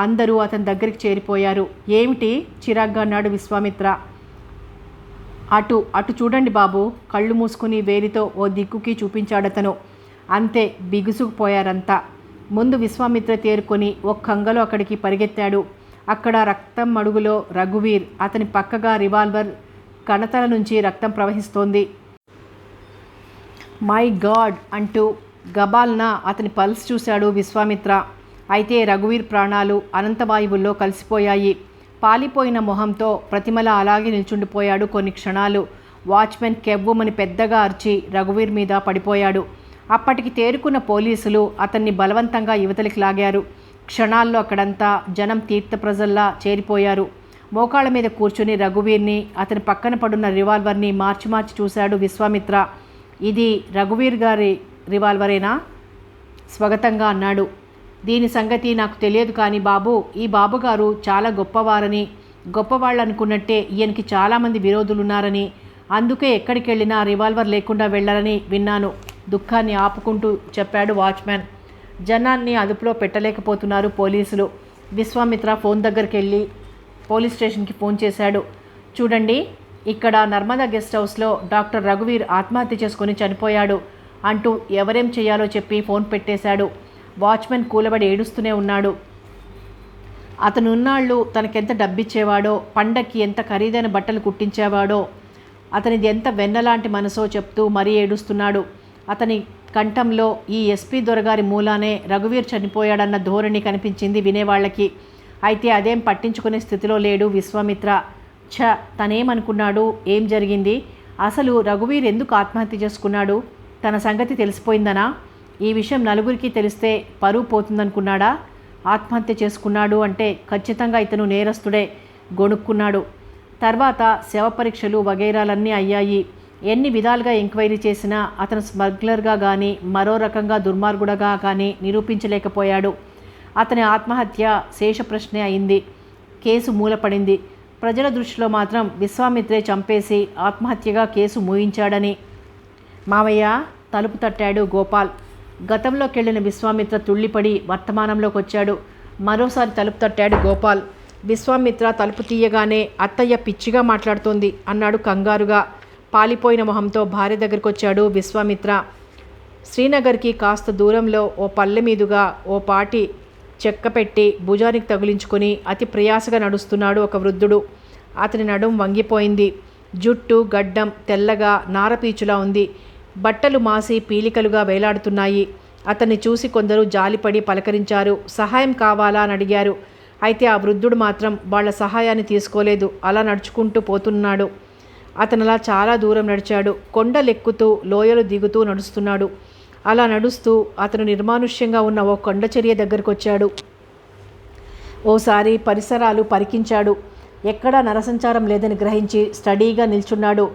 అందరూ అతని దగ్గరికి చేరిపోయారు. ఏమిటి చిరాగ్గా అన్నాడు విశ్వామిత్ర. అటు అటు చూడండి బాబు, కళ్ళు మూసుకుని వేలితో ఓ దిక్కుకి చూపించాడతను. అంతే, బిగుసుకుపోయారంతా. ముందు విశ్వామిత్ర తేరుకొని ఒక్కంగలో అక్కడికి పరిగెత్తాడు. అక్కడ రక్తం మడుగులో రఘువీర్, అతని పక్కగా రివాల్వర్ కణతల నుంచి రక్తం ప్రవహిస్తోంది. మై గాడ్ అంటూ గబాల్న అతని పల్స్ చూశాడు విశ్వామిత్ర. అయితే రఘువీర్ ప్రాణాలు అనంతవాయువుల్లో కలిసిపోయాయి. పాలిపోయిన మొహంతో ప్రతిమల అలాగే నిల్చుండిపోయాడు కొన్ని క్షణాలు. వాచ్మెన్ కెవ్వుమని పెద్దగా అరిచి రఘువీర్ మీద పడిపోయాడు. అప్పటికి తేరుకున్న పోలీసులు అతన్ని బలవంతంగా యువతలికి లాగారు. క్షణాల్లో అక్కడంతా జనం తీర్థ ప్రజల్లా చేరిపోయారు. మోకాళ్ళ మీద కూర్చుని రఘువీర్ని, అతని పక్కన పడున్న రివాల్వర్ని మార్చి మార్చి చూశాడు విశ్వామిత్ర. ఇది రఘువీర్ గారి రివాల్వరేనా స్వగతంగా అన్నాడు. దీని సంగతి నాకు తెలియదు కానీ బాబు, ఈ బాబుగారు చాలా గొప్పవారని, గొప్పవాళ్ళు అనుకున్నట్టే ఈయనకి చాలామంది విరోధులున్నారని, అందుకే ఎక్కడికి వెళ్ళినా రివాల్వర్ లేకుండా వెళ్ళారని విన్నాను దుఃఖాన్ని ఆపుకుంటూ చెప్పాడు వాచ్మెన్. జనాన్ని అదుపులో పెట్టలేకపోతున్నారు పోలీసులు. విశ్వామిత్ర ఫోన్ దగ్గరికి వెళ్ళి పోలీస్ స్టేషన్కి ఫోన్ చేశాడు. చూడండి, ఇక్కడ నర్మదా గెస్ట్ హౌస్లో డాక్టర్ రఘువీర్ ఆత్మహత్య చేసుకొని చనిపోయాడు అంటూ ఎవరేం చేయాలో చెప్పి ఫోన్ పెట్టేశాడు. వాచ్మెన్ కూలబడి ఏడుస్తూనే ఉన్నాడు. అతనున్నాళ్ళు తనకెంత డబ్బిచ్చేవాడో, పండక్కి ఎంత ఖరీదైన బట్టలు కుట్టించేవాడో, అతనిది ఎంత వెన్నలాంటి మనసో చెప్తూ మరీ ఏడుస్తున్నాడు. అతని కంఠంలో ఈ ఎస్పీ దొరగారి మూలానే రఘువీర్ చనిపోయాడన్న ధోరణి కనిపించింది వినేవాళ్ళకి. అయితే అదేం పట్టించుకునే స్థితిలో లేడు విశ్వామిత్ర. తనేమనుకున్నాడు, ఏం జరిగింది, అసలు రఘువీర్ ఎందుకు ఆత్మహత్య చేసుకున్నాడు, తన సంగతి తెలిసిపోయిందనా, ఈ విషయం నలుగురికి తెలిస్తే పరువు పోతుందనుకున్నాడా, ఆత్మహత్య చేసుకున్నాడు అంటే ఖచ్చితంగా ఇతను నేరస్తుడే గొణుక్కున్నాడు. తర్వాత శవ పరీక్షలు వగైరాలన్నీ అయ్యాయి. ఎన్ని విధాలుగా ఎంక్వైరీ చేసినా అతను స్మగ్లర్గా కానీ మరో రకంగా దుర్మార్గుడుగా కానీ నిరూపించలేకపోయాడు. అతని ఆత్మహత్య శేషప్రశ్నే అయింది. కేసు మూలపడింది. ప్రజల దృష్టిలో మాత్రం విశ్వామిత్రే చంపేసి ఆత్మహత్యగా కేసు మూయించాడని. మావయ్య తలుపు తట్టాడు గోపాల్. గతంలోకి వెళ్ళిన విశ్వామిత్ర తుళ్ళిపడి వర్తమానంలోకి వచ్చాడు. మరోసారి తలుపు తట్టాడు గోపాల్. విశ్వామిత్ర తలుపు తీయగానే అత్తయ్య పిచ్చిగా మాట్లాడుతోంది అన్నాడు కంగారుగా. పాలిపోయిన మొహంతో భార్య దగ్గరికి వచ్చాడు విశ్వామిత్ర. శ్రీనగర్కి కాస్త దూరంలో ఓ పల్లె మీదుగా ఓ పాటి చెక్క పెట్టి భుజానికి తగిలించుకొని అతి ప్రయాసగా నడుస్తున్నాడు ఒక వృద్ధుడు. అతని నడుం వంగిపోయింది. జుట్టు గడ్డం తెల్లగా నారపీచులా ఉంది. బట్టలు మాసి పీలికలుగా వేలాడుతున్నాయి. అతన్ని చూసి కొందరు జాలిపడి పలకరించారు. సహాయం కావాలా అని అడిగారు. అయితే ఆ వృద్ధుడు మాత్రం వాళ్ళ సహాయాన్ని తీసుకోలేదు. అలా నడుచుకుంటూ పోతున్నాడు. అతను అలా చాలా దూరం నడిచాడు. కొండలెక్కుతూ లోయలు దిగుతూ నడుస్తున్నాడు. అలా నడుస్తూ అతను నిర్మానుష్యంగా ఉన్న ఓ కొండచర్య దగ్గరకు వచ్చాడు. ఓసారి పరిసరాలు పరికించాడు. ఎక్కడా నరసంచారం లేదని గ్రహించి స్టడీగా నిల్చున్నాడు.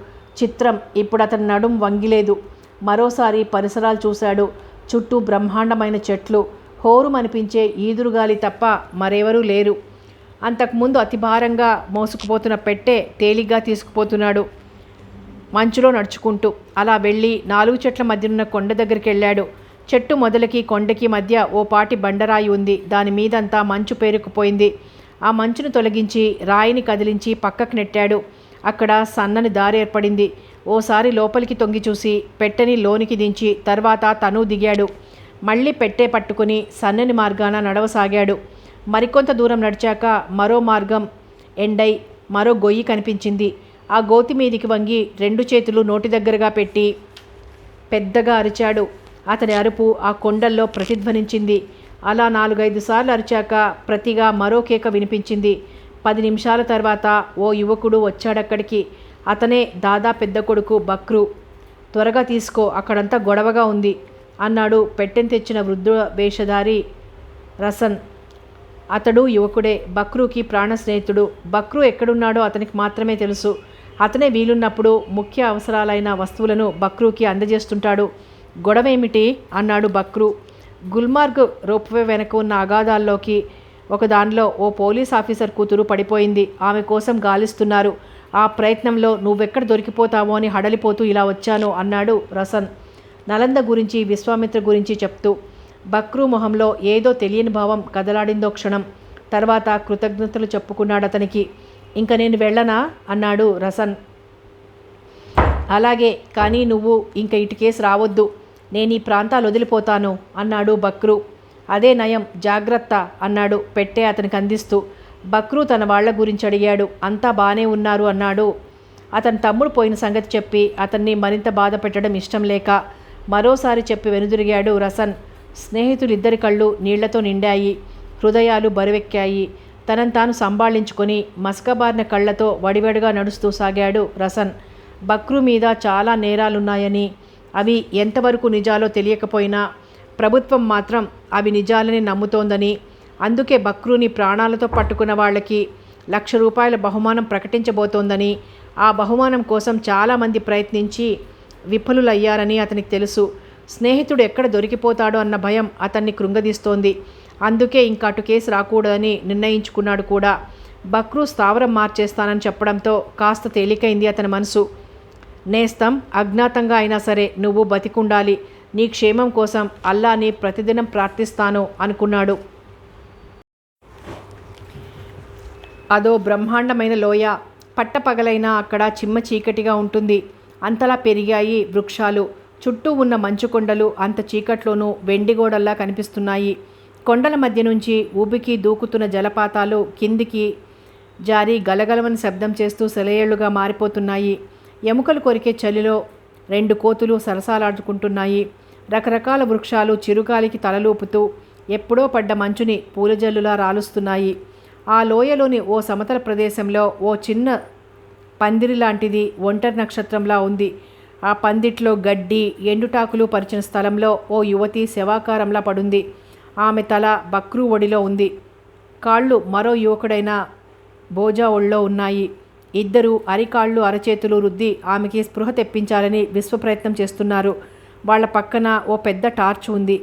చిత్రం, ఇప్పుడు అతని నడుం వంగిలేదు. మరోసారి పరిసరాలు చూశాడు. చుట్టూ బ్రహ్మాండమైన చెట్లు, హోరుమనిపించే ఈదురుగాలి తప్ప మరెవరూ లేరు. అంతకుముందు అతి భారంగా మోసుకుపోతున్న పెట్టె తేలిగ్గా తీసుకుపోతున్నాడు మంచులో నడుచుకుంటూ. అలా వెళ్ళి 4 చెట్ల మధ్యనున్న కొండ దగ్గరికి వెళ్ళాడు. చెట్టు మొదలకి కొండకి మధ్య ఓ పాటి బండరాయి ఉంది. దాని మీదంతా మంచు పేరుకుపోయింది. ఆ మంచును తొలగించి రాయిని కదిలించి పక్కకు నెట్టాడు. అక్కడ సన్నని దారి ఏర్పడింది. ఓసారి లోపలికి తొంగి చూసి పెట్టెని లోనికి దించి తర్వాత తను దిగాడు. మళ్ళీ పెట్టె పట్టుకుని సన్నని మార్గాన నడవసాగాడు. మరికొంత దూరం నడిచాక మరో మార్గం ఎండై మరో గొయ్యి కనిపించింది. ఆ గోతి మీదికి వంగి 2 చేతులు నోటి దగ్గరగా పెట్టి పెద్దగా అరిచాడు. అతని అరుపు ఆ కొండల్లో ప్రతిధ్వనించింది. అలా 4-5 సార్లు అరిచాక ప్రతిగా మరో కేక వినిపించింది. 10 నిమిషాల తర్వాత ఓ యువకుడు వచ్చాడక్కడికి. అతనే దాదా పెద్ద కొడుకు బక్రు. త్వరగా తీసుకో, అక్కడంతా గొడవగా ఉంది అన్నాడు పెట్టెని తెచ్చిన వృద్ధ వేషధారి రసన్. అతడు యువకుడే, బక్రూకి ప్రాణ స్నేహితుడు. బక్రు ఎక్కడున్నాడో అతనికి మాత్రమే తెలుసు. అతనే వీలున్నప్పుడు ముఖ్య అవసరాలైన వస్తువులను బక్రూకి అందజేస్తుంటాడు. గొడవేమిటి అన్నాడు బక్రు. గుల్మార్గ్ రోప్వే వెనక ఉన్న అగాధాల్లోకి ఒక దానిలో ఓ పోలీస్ ఆఫీసర్ కూతురు పడిపోయింది. ఆమె కోసం గాలిస్తున్నారు. ఆ ప్రయత్నంలో నువ్వెక్కడ దొరికిపోతావో అని హడలిపోతూ ఇలా వచ్చాను అన్నాడు రసన్, నలంద గురించి విశ్వామిత్ర గురించి చెప్తూ. బక్రు మొహంలో ఏదో తెలియని భావం కదలాడిందో క్షణం. తర్వాత కృతజ్ఞతలు చెప్పుకున్నాడు అతనికి. ఇంక నేను వెళ్ళనా అన్నాడు రసన్. అలాగే, కానీ నువ్వు ఇంక ఇటుకేసి రావద్దు. నేను ఈ ప్రాంతాలు వదిలిపోతాను అన్నాడు బక్రు. అదే నయం, జాగ్రత్త అన్నాడు పెట్టె అతనికి అందిస్తూ. బక్రు తన వాళ్ల గురించి అడిగాడు. అంతా బాగానే ఉన్నారు అన్నాడు. అతని తమ్ముడు పోయిన సంగతి చెప్పి అతన్ని మరింత బాధ పెట్టడం ఇష్టం లేక మరోసారి చెప్పి వెనుదిరిగాడు రసన్. స్నేహితులిద్దరి కళ్ళు నీళ్లతో నిండాయి. హృదయాలు బరువెక్కాయి. తనను తాను సంభాళించుకొని మసకబారిన కళ్లతో వడివడిగా నడుస్తూ సాగాడు రసన్. బక్రు మీద చాలా నేరాలున్నాయని, అవి ఎంతవరకు నిజాలో తెలియకపోయినా ప్రభుత్వం మాత్రం అవి నిజాలని నమ్ముతోందని, అందుకే బక్రూని ప్రాణాలతో పట్టుకున్న వాళ్ళకి ₹1,00,000 బహుమానం ప్రకటించబోతోందని, ఆ బహుమానం కోసం చాలామంది ప్రయత్నించి విఫలులయ్యారని అతనికి తెలుసు. స్నేహితుడు ఎక్కడ దొరికిపోతాడో అన్న భయం అతన్ని కృంగదీస్తోంది. అందుకే ఇంకా అటు కేసు రాకూడదని నిర్ణయించుకున్నాడు కూడా. బక్రు స్థావరం మార్చేస్తానని చెప్పడంతో కాస్త తేలికైంది అతని మనసు. నేస్తం, అజ్ఞాతంగా అయినా సరే నువ్వు బతికుండాలి. నీ క్షేమం కోసం అల్లాని ప్రతిదినం ప్రార్థిస్తాను అనుకున్నాడు. అదో బ్రహ్మాండమైన లోయ. పట్టపగలైనా అక్కడ చిమ్మ చీకటిగా ఉంటుంది. అంతలా పెరిగాయి వృక్షాలు. చుట్టూ ఉన్న మంచు కొండలు అంత చీకట్లోనూ వెండిగోడల్లా కనిపిస్తున్నాయి. కొండల మధ్య నుంచి ఊబికి దూకుతున్న జలపాతాలు కిందికి జారి గలగలమని శబ్దం చేస్తూ సెలయేళ్లుగా మారిపోతున్నాయి. ఎముకలు కొరికే చలిలో 2 కోతులు సరసాలాడుకుంటున్నాయి. రకరకాల వృక్షాలు చిరుగాలికి తలలూపుతూ ఎప్పుడో పడ్డ మంచుని పూలజల్లులా రాలుస్తున్నాయి. ఆ లోయలోని ఓ సమతల ప్రదేశంలో ఓ చిన్న పందిరి లాంటిది ఒంటరి నక్షత్రంలా ఉంది. ఆ పందిట్లో గడ్డి, ఎండుటాకులు పరిచిన స్థలంలో ఓ యువతి శవాకారంలా పడుంది. ఆమె తల బక్రు ఒడిలో ఉంది. కాళ్ళు మరో యువకుడైన బోజా ఒళ్ళో ఉన్నాయి. ఇద్దరు అరికాళ్ళు అరచేతులు రుద్ది ఆమెకి స్పృహ తెప్పించాలని విశ్వప్రయత్నం చేస్తున్నారు. వాళ్ల పక్కన ఓ పెద్ద టార్చ్ ఉంది.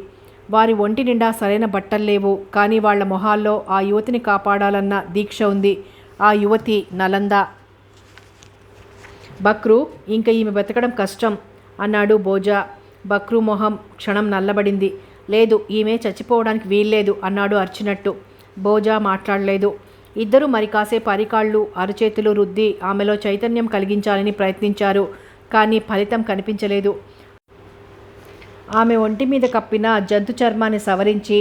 వారి ఒంటి నిండా సరైన బట్టల్లేవు. కానీ వాళ్ల మొహాల్లో ఆ యువతిని కాపాడాలన్న దీక్ష ఉంది. ఆ యువతి నలంద. బక్రు, ఇంక ఈమె బతకడం కష్టం అన్నాడు బోజా. బక్రు మొహం క్షణం నల్లబడింది. లేదు, ఈమె చచ్చిపోవడానికి వీల్లేదు అన్నాడు అర్చినట్టు. బోజా మాట్లాడలేదు. ఇద్దరూ మరి కాసేపు అరికాళ్ళు అరచేతులు రుద్ది ఆమెలో చైతన్యం కలిగించాలని ప్రయత్నించారు. కానీ ఫలితం కనిపించలేదు. ఆమె ఒంటి మీద కప్పిన జంతు చర్మాన్ని సవరించి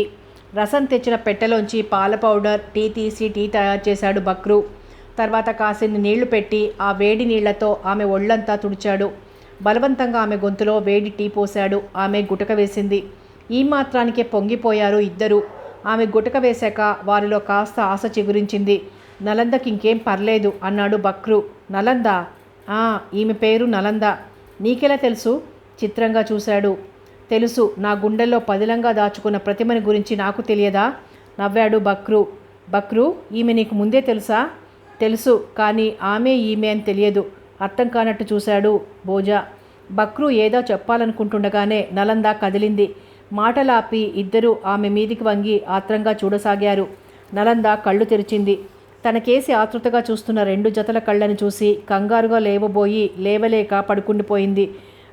రసం తెచ్చిన పెట్టెలోంచి పాల పౌడర్, టీ తీసి టీ తయారు చేశాడు బక్రు. తర్వాత కాసిన్ని నీళ్లు పెట్టి ఆ వేడి నీళ్లతో ఆమె ఒళ్ళంతా తుడిచాడు. బలవంతంగా ఆమె గొంతులో వేడి టీ పోశాడు. ఆమె గుటక వేసింది. ఈ మాత్రానికే పొంగిపోయారు ఇద్దరు. ఆమె గుటక వేశాక వారిలో కాస్త ఆశ చిగురించింది. నలందకి ఇంకేం పర్లేదు అన్నాడు బక్రు. నలందా? ఈమె పేరు నలంద. నీకెలా తెలుసు? చిత్రంగా చూశాడు. తెలుసు, నా గుండెల్లో పదిలంగా దాచుకున్న ప్రతిమని గురించి నాకు తెలియదా? నవ్వాడు బక్రు. బక్రు, ఈమె నీకు ముందే తెలుసా? తెలుసు, కానీ ఆమె ఈమె అని తెలియదు. అర్థం కానట్టు చూశాడు బోజా. బక్రు ఏదో చెప్పాలనుకుంటుండగానే నలంద కదిలింది. మాటలాపి ఇద్దరూ ఆమె మీదికి వంగి ఆత్రంగా చూడసాగారు. నలంద కళ్ళు తెరిచింది. తనకేసి ఆతృతగా చూస్తున్న 2 జతల కళ్ళని చూసి కంగారుగా లేవబోయి లేవలేక పడుకుండిపోయింది.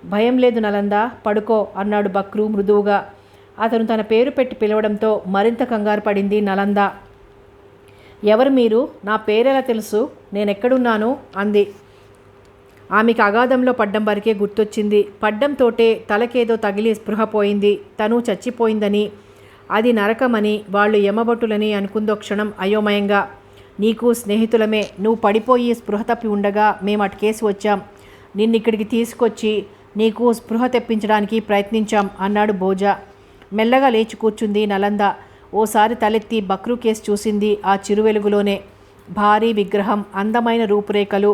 భయం లేదు నలంద, పడుకో అన్నాడు బక్రు మృదువుగా. అతను తన పేరు పెట్టి పిలవడంతో మరింత కంగారు పడింది నలంద. ఎవరు మీరు? నా పేరెలా తెలుసు? నేనెక్కడున్నాను? అంది. ఆమెకు అగాధంలో పడ్డం వరకే గుర్తొచ్చింది. పడ్డంతోటే తలకేదో తగిలి స్పృహ పోయింది. తను చచ్చిపోయిందని, అది నరకమని, వాళ్ళు యమభటులని అనుకుందో క్షణం అయోమయంగా. నీకు స్నేహితులమే, నువ్వు పడిపోయి స్పృహ తప్పి ఉండగా మేము అటుకేసి వచ్చాం. నిన్నిక్కడికి తీసుకొచ్చి నీకు స్పృహ తెప్పించడానికి ప్రయత్నించాం అన్నాడు భోజా. మెల్లగా లేచి కూర్చుంది నలంద. ఓసారి తలెత్తి బక్రు కేసు చూసింది. ఆ చిరువెలుగులోనే భారీ విగ్రహం, అందమైన రూపురేఖలు,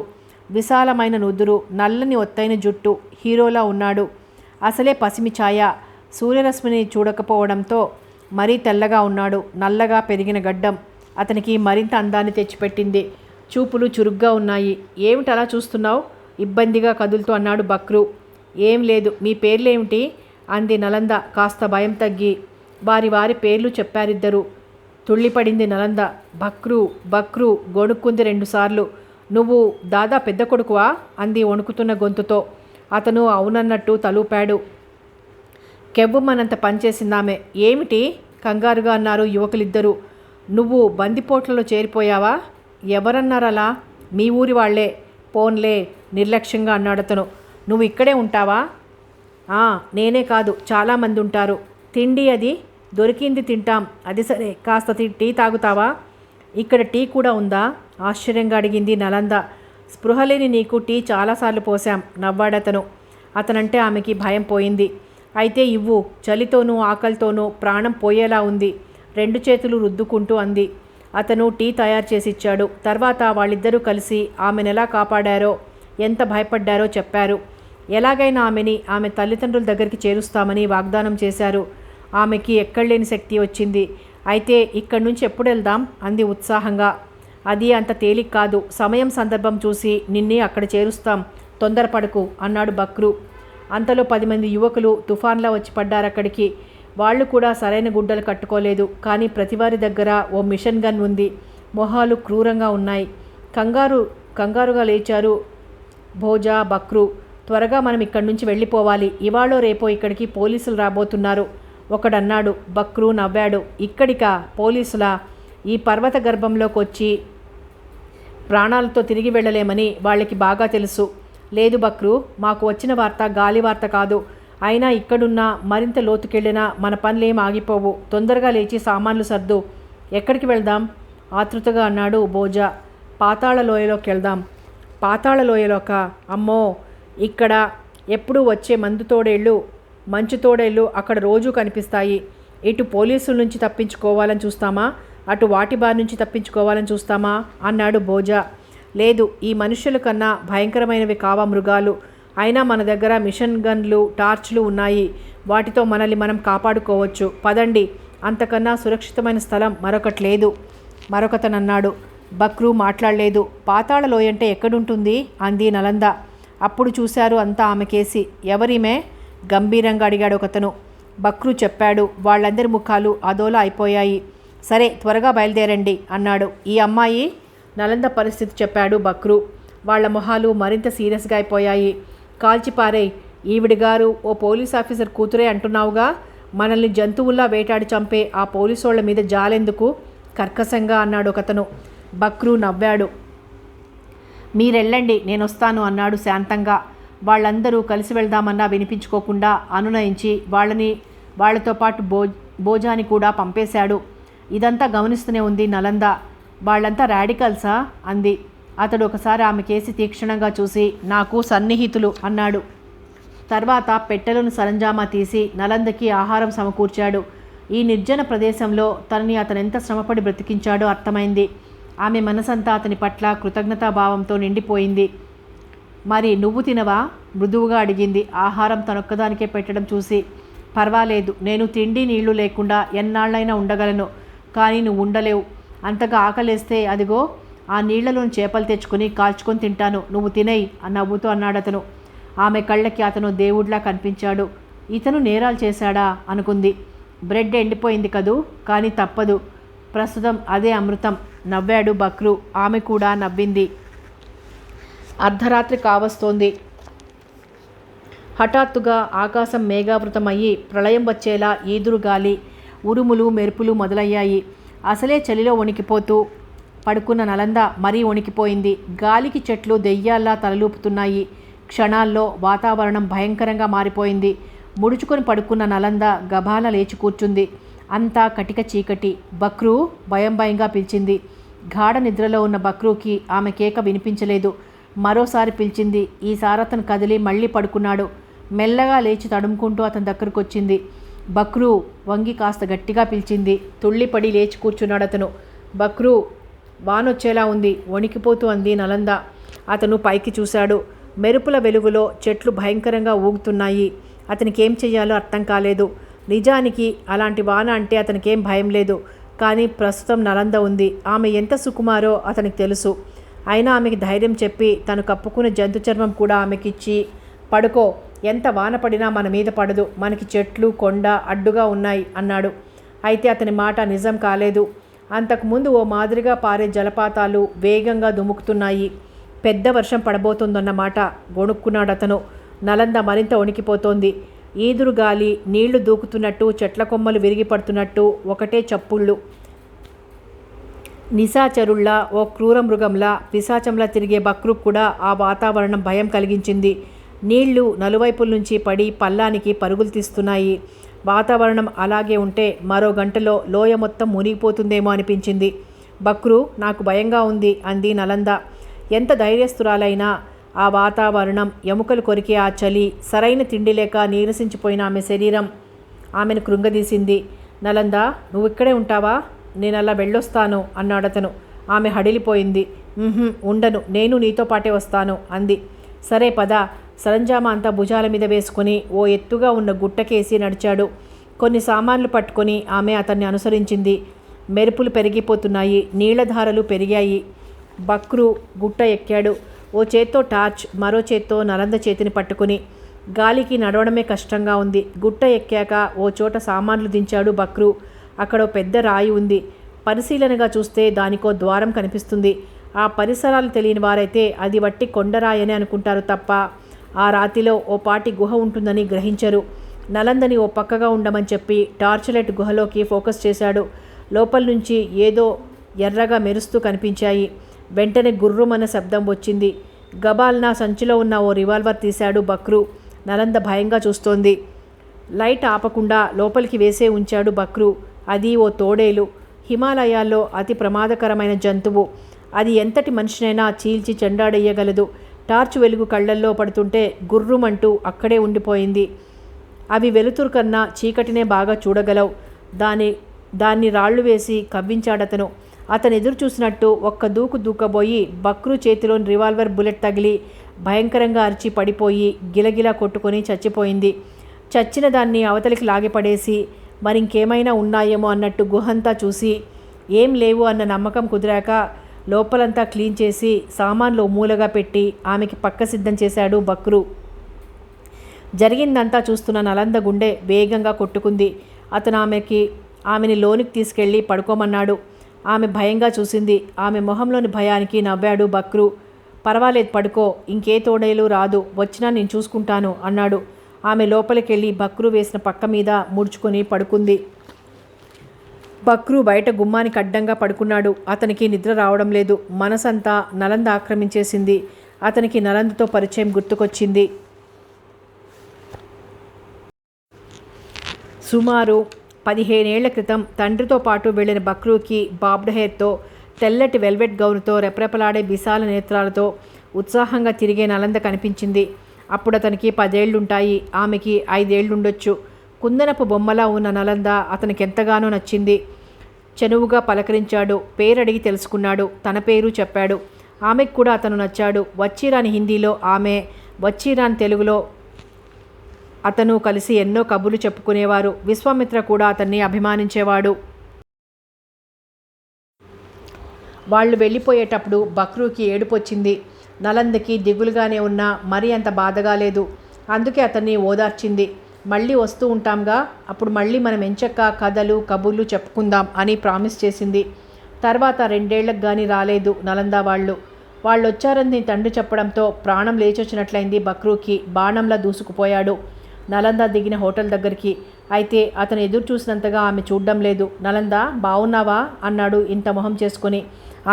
విశాలమైన నుదురు, నల్లని ఒత్తైన జుట్టు, హీరోలా ఉన్నాడు. అసలే పసిమి ఛాయ, సూర్యరశ్మిని చూడకపోవడంతో మరీ తెల్లగా ఉన్నాడు. నల్లగా పెరిగిన గడ్డం అతనికి మరింత అందాన్ని తెచ్చిపెట్టింది. చూపులు చురుగ్గా ఉన్నాయి. ఏమిటలా చూస్తున్నావు? ఇబ్బందిగా కదులుతూ అన్నాడు బక్రు. ఏం లేదు, మీ పేర్లేమిటి? అంది నలంద కాస్త భయం తగ్గి. వారి వారి పేర్లు చెప్పారిద్దరు. తుళ్ళిపడింది నలంద. బక్రు బక్రు గొణుక్కుంది 2 సార్లు. నువ్వు దాదా పెద్ద కొడుకువా? అంది వణుకుతున్న గొంతుతో. అతను అవునన్నట్టు తలూపాడు. కెవ్వుమనంత పనిచేసిందామె. ఏమిటి? కంగారుగా అన్నారు యువకులిద్దరూ. నువ్వు బందిపోట్లలో చేరిపోయావా? ఎవరన్నారలా? మీ ఊరి వాళ్లే. పోన్లే, నిర్లక్ష్యంగా అన్నాడతను. నువ్వు ఇక్కడే ఉంటావా? నేనే కాదు, చాలామంది ఉంటారు. తిండి అది దొరికింది తింటాం. అది సరే, కాస్త టీ తాగుతావా? ఇక్కడ టీ కూడా ఉందా? ఆశ్చర్యంగా అడిగింది నలంద. స్పృహలేని నీకు టీ చాలాసార్లు పోశాం నవ్వాడతను. అతనంటే ఆమెకి భయం పోయింది. అయితే ఇవ్వు, చలితోనూ ఆకలితోనూ ప్రాణం పోయేలా ఉంది 2 చేతులు రుద్దుకుంటూ అంది. అతను టీ తయారు చేసిచ్చాడు. తర్వాత వాళ్ళిద్దరూ కలిసి ఆమెనెలా కాపాడారో, ఎంత భయపడ్డారో చెప్పారు. ఎలాగైనా ఆమె తల్లిదండ్రుల దగ్గరికి చేరుస్తామని వాగ్దానం చేశారు. ఆమెకి ఎక్కడలేని శక్తి వచ్చింది. అయితే ఇక్కడి నుంచి ఎప్పుడు వెళ్దాం? అంది ఉత్సాహంగా. అది అంత తేలిక కాదు. సమయం సందర్భం చూసి నిన్నే అక్కడ చేరుస్తాం. తొందరపడకు అన్నాడు బక్రు. అంతలో 10 మంది యువకులు తుఫాన్లా వచ్చి పడ్డారక్కడికి. వాళ్ళు కూడా సరైన గుడ్డలు కట్టుకోలేదు. కానీ ప్రతివారి దగ్గర ఓ మిషన్ గన్ ఉంది. మొహాలు క్రూరంగా ఉన్నాయి. కంగారుగా లేచారు భోజా, బక్రు. త్వరగా మనం ఇక్కడి నుంచి వెళ్ళిపోవాలి. ఇవాళో రేపో ఇక్కడికి పోలీసులు రాబోతున్నారు ఒకడన్నాడు. బక్రు నవ్వాడు. ఇక్కడికా? పోలీసులా? ఈ పర్వత గర్భంలోకి వచ్చి ప్రాణాలతో తిరిగి వెళ్ళలేమని వాళ్ళకి బాగా తెలుసు. లేదు బక్రు, మాకు వచ్చిన వార్త గాలి వార్త కాదు. అయినా ఇక్కడున్నా మరింత లోతుకెళ్ళినా మన పనులేం ఆగిపోవు. తొందరగా లేచి సామాన్లు సర్దు. ఎక్కడికి వెళ్దాం? ఆతృతగా అన్నాడు భోజా. పాతాళ లోయలోకి వెళ్దాం. పాతాళ లోయలోక? అమ్మో, ఇక్కడ ఎప్పుడూ వచ్చే మంచు తోడేళ్ళు అక్కడ రోజూ కనిపిస్తాయి. ఇటు పోలీసుల నుంచి తప్పించుకోవాలని చూస్తామా, అటు వాటి బారి నుంచి తప్పించుకోవాలని చూస్తామా అన్నాడు భోజా. లేదు, ఈ మనుషుల కన్నా భయంకరమైనవి కావా మృగాలు. అయినా మన దగ్గర మిషన్ గన్లు, టార్చ్లు ఉన్నాయి. వాటితో మనల్ని మనం కాపాడుకోవచ్చు. పదండి, అంతకన్నా సురక్షితమైన స్థలం మరొకటి లేదు మరొకతనన్నాడు. బక్రు మాట్లాడలేదు. పాతాళ లోయంటే ఎక్కడుంటుంది? అంది నలంద. అప్పుడు చూశారు అంతా ఆమెకేసి. ఎవరిమే? గంభీరంగా అడిగాడు ఒకతను. బక్రు చెప్పాడు. వాళ్ళందరి ముఖాలు అదోలా అయిపోయాయి. సరే, త్వరగా బయలుదేరండి అన్నాడు. ఈ అమ్మాయి? నలంద పరిస్థితి చెప్పాడు బక్రు. వాళ్ల మొహాలు మరింత సీరియస్గా అయిపోయాయి. కాల్చిపారేయ్, ఈవిడిగారు ఓ పోలీస్ ఆఫీసర్ కూతురే అంటున్నావుగా. మనల్ని జంతువుల్లా వేటాడి చంపే ఆ పోలీసోళ్ల మీద జాలెందుకు? కర్కశంగా అన్నాడు ఒకతను. బక్రు నవ్వాడు. మీరెళ్ళండి, నేనొస్తాను అన్నాడు శాంతంగా. వాళ్ళందరూ కలిసి వెళ్దామన్నా వినిపించుకోకుండా అనునయించి వాళ్లతో పాటు భోజాని కూడా పంపేశాడు. ఇదంతా గమనిస్తూనే ఉంది నలంద. వాళ్ళంతా రాడికల్సా? అంది. అతడు ఒకసారి ఆమె కేసి తీక్షణంగా చూసి, నాకు సన్నిహితులు అన్నాడు. తర్వాత పెట్టెలను సరంజామా తీసి నలందకి ఆహారం సమకూర్చాడు. ఈ నిర్జన ప్రదేశంలో తనని అతనెంత శ్రమపడి బ్రతికించాడో అర్థమైంది. ఆమె మనసంతా అతని పట్ల కృతజ్ఞతాభావంతో నిండిపోయింది. మరి నువ్వు తినవా? మృదువుగా అడిగింది ఆహారం తనొక్కదానికే పెట్టడం చూసి. పర్వాలేదు, నేను తిండి నీళ్లు లేకుండా ఎన్నాళ్ళైనా ఉండగలను. కానీ నువ్వు ఉండలేవు. అంతగా ఆకలేస్తే అదిగో ఆ నీళ్లలోని చేపలు తెచ్చుకొని కాల్చుకొని తింటాను. నువ్వు తినేయి నవ్వుతూ అన్నాడతను. ఆమె కళ్ళకి అతను దేవుడిలా కనిపించాడు. ఇతను నేరాలు చేశాడా అనుకుంది. బ్రెడ్ ఎండిపోయింది కదూ, కానీ తప్పదు, ప్రస్తుతం అదే అమృతం. నవ్వాడు బక్రు. ఆమె కూడా నవ్వింది. అర్ధరాత్రి కావస్తోంది. హఠాత్తుగా ఆకాశం మేఘావృతమయ్యి ప్రళయం వచ్చేలా ఈదురుగాలి, ఉరుములు మెరుపులు మొదలయ్యాయి. అసలే చలిలో వణికిపోతూ పడుకున్న నలంద మరీ వణికిపోయింది. గాలికి చెట్లు దెయ్యాల్లా తలలూపుతున్నాయి. క్షణాల్లో వాతావరణం భయంకరంగా మారిపోయింది. ముడుచుకొని పడుకున్న నలంద గభాల లేచి కూర్చుంది. అంతా కటిక చీకటి. బక్రూ భయం భయంగా పిలిచింది. గాఢ నిద్రలో ఉన్న బక్రూకి ఆమె కేక వినిపించలేదు. మరోసారి పిలిచింది. ఈసారి అతను కదిలి మళ్ళీ పడుకున్నాడు. మెల్లగా లేచి తడుముకుంటూ అతని దగ్గరకు వచ్చింది. బక్రూ వంగి కాస్త గట్టిగా పిలిచింది. తుళ్ళిపడి లేచి కూర్చున్నాడు అతను. బక్రూ, వానొచ్చేలా ఉంది, వణికిపోతూ అంది నలంద. అతను పైకి చూశాడు. మెరుపుల వెలుగులో చెట్లు భయంకరంగా ఊగుతున్నాయి. అతనికేం చెయ్యాలో అర్థం కాలేదు. నిజానికి అలాంటి వాన అంటే అతనికేం భయం లేదు. కానీ ప్రస్తుతం నలంద ఉంది. ఆమె ఎంత సుకుమారో అతనికి తెలుసు. అయినా ఆమెకి ధైర్యం చెప్పి తను కప్పుకున్న జంతు చర్మం కూడా ఆమెకిచ్చి, పడుకో, ఎంత వాన పడినా మన మీద పడదు, మనకి చెట్లు కొండ అడ్డుగా ఉన్నాయి అన్నాడు. అయితే అతని మాట నిజం కాలేదు. అంతకుముందు ఓ మాదిరిగా పారే జలపాతాలు వేగంగా దుముకుతున్నాయి. పెద్ద వర్షం పడబోతుందన్నమాట. గొణుక్కున్నాడు అతను. నలంద మరింత వణికిపోతోంది. ఈదురుగాలి, నీళ్లు దూకుతున్నట్టు, చెట్ల కొమ్మలు విరిగి పడుతున్నట్టు ఒకటే చప్పుళ్ళు. నిశాచరుల్లా, ఓ క్రూర మృగంలా, పిశాచంలా తిరిగే బక్రు కూడా ఆ వాతావరణం భయం కలిగించింది. నీళ్లు నలువైపుల నుంచి పడి పల్లానికి పరుగులు తీస్తున్నాయి. వాతావరణం అలాగే ఉంటే మరో గంటలో లోయ మొత్తం మునిగిపోతుందేమో అనిపించింది. బక్రు, నాకు భయంగా ఉంది అంది నలంద. ఎంత ధైర్యస్తురాలైనా ఆ వాతావరణం, ఎముకలు కొరికే ఆ చలి, సరైన తిండి లేక నీరసించిపోయిన ఆమె శరీరం ఆమెను కృంగదీసింది. నలంద, నువ్వు ఇక్కడే ఉంటావా? నేను అలా వెళ్ళొస్తాను అన్నాడతను. ఆమె హడిలిపోయింది. ఉండను, నేను నీతో పాటే వస్తాను అంది. సరే పద. సరంజామా అంతా భుజాల మీద వేసుకుని ఓ ఎత్తుగా ఉన్న గుట్టకేసి నడిచాడు. కొన్ని సామాన్లు పట్టుకొని ఆమె అతన్ని అనుసరించింది. మెరుపులు పెరిగిపోతున్నాయి. నీళ్లధారలు పెరిగాయి. బక్రు గుట్ట ఎక్కాడు. ఓ చేత్తో టార్చ్, మరో చేత్తో నలంద చేతిని పట్టుకుని. గాలికి నడవడమే కష్టంగా ఉంది. గుట్ట ఎక్కాక ఓ చోట సామాన్లు దించాడు బక్రు. అక్కడ పెద్ద రాయి ఉంది. పరిశీలనగా చూస్తే దానికో ద్వారం కనిపిస్తుంది. ఆ పరిసరాలు తెలియని వారైతే అది వట్టి కొండరాయని అనుకుంటారు తప్ప ఆ రాతిలో ఓ పాటి గుహ ఉంటుందని గ్రహించరు. నలందని ఓ పక్కగా ఉండమని చెప్పి టార్చ్ లైట్ గుహలోకి ఫోకస్ చేశాడు. లోపల నుంచి ఏదో ఎర్రగా మెరుస్తూ కనిపించాయి. వెంటనే గుర్రుమన్న శబ్దం వచ్చింది. గబాల్నా సంచిలో ఉన్న ఓ రివాల్వర్ తీశాడు బక్రు. నలంద భయంగా చూస్తోంది. లైట్ ఆపకుండా లోపలికి వేసే ఉంచాడు బక్రు. అది ఓ తోడేలు. హిమాలయాల్లో అతి ప్రమాదకరమైన జంతువు. అది ఎంతటి మనిషినైనా చీల్చి చెండాడేయగలదు. టార్చ్ వెలుగు కళ్ళల్లో పడుతుంటే గుర్రుమంటూ అక్కడే ఉండిపోయింది. అవి వెలుతురు కన్నా చీకటినే బాగా చూడగలవు. దాన్ని రాళ్లు వేసి కవ్వించాడతను. అతను ఎదురు చూసినట్టు ఒక్క దూకు దూకబోయి బక్రు చేతిలోని రివాల్వర్ బుల్లెట్ తగిలి భయంకరంగా అరిచి పడిపోయి గిలగిలా కొట్టుకొని చచ్చిపోయింది. చచ్చిన దాన్ని అవతలికి లాగిపడేసి మరింకేమైనా ఉన్నాయేమో అన్నట్టు గుహంతా చూసి ఏం లేవు అన్న నమ్మకం కుదిరాక లోపలంతా క్లీన్ చేసి సామాన్లు మూలగా పెట్టి ఆమెకి పక్క సిద్ధం చేశాడు బక్రు. జరిగిందంతా చూస్తున్న నలంద గుండె వేగంగా కొట్టుకుంది. అతను ఆమెని లోనికి తీసుకెళ్ళి పడుకోమన్నాడు. ఆమె భయంగా చూసింది. ఆమె మొహంలోని భయానికి నవ్వాడు బక్రు. పర్వాలేదు, పడుకో, ఇంకే తోడేలు రాదు, వచ్చినా నేను చూసుకుంటాను అన్నాడు. ఆమె లోపలికెళ్ళి బక్రు వేసిన పక్క మీద ముడుచుకొని పడుకుంది. బక్రు బయట గుమ్మానికి అడ్డంగా పడుకున్నాడు. అతనికి నిద్ర రావడం లేదు. మనసంతా నలంద ఆక్రమించేసింది. అతనికి నలందతో పరిచయం గుర్తుకొచ్చింది. సుమారు 15 ఏళ్ల క్రితం తండ్రితో పాటు వెళ్ళిన బక్రూకి బాబ్డ్ హెయిర్తో, తెల్లటి వెల్వెట్ గౌనుతో, రెపరెపలాడే విశాల నేత్రాలతో ఉత్సాహంగా తిరిగే నలంద కనిపించింది. అప్పుడు అతనికి 10 ఏళ్లుంటాయి. ఆమెకి 5 ఏళ్లుండొచ్చు. కుందనపు బొమ్మలా ఉన్న నలంద అతనికి ఎంతగానో నచ్చింది. చనువుగా పలకరించాడు. పేరడిగి తెలుసుకున్నాడు. తన పేరు చెప్పాడు. ఆమెకు కూడా అతను నచ్చాడు. వచ్చిరాని హిందీలో ఆమె, వచ్చిరాని తెలుగులో అతను కలిసి ఎన్నో కబుర్లు చెప్పుకునేవారు. విశ్వామిత్ర కూడా అతన్ని అభిమానించేవాడు. వాళ్ళు వెళ్ళిపోయేటప్పుడు బక్రూకి ఏడుపొచ్చింది. నలందకి దిగులుగానే ఉన్నా మరీ అంత బాధగా లేదు. అందుకే అతన్ని ఓదార్చింది. మళ్ళీ వస్తూ ఉంటాంగా, అప్పుడు మళ్ళీ మనం ఎంచక్క కథలు కబుర్లు చెప్పుకుందాం అని ప్రామిస్ చేసింది. తర్వాత 2 ఏళ్లకు కానీ రాలేదు నలంద వాళ్ళు వచ్చారని తండ్రి చెప్పడంతో ప్రాణం లేచొచ్చినట్లయింది బక్రూకి. బాణంలా దూసుకుపోయాడు నలంద దిగిన హోటల్ దగ్గరికి. అయితే అతను ఎదురు చూసినంతగా ఆమె చూడ్డం లేదు. నలంద, బావున్నావా అన్నాడు ఇంత మొహం చేసుకుని.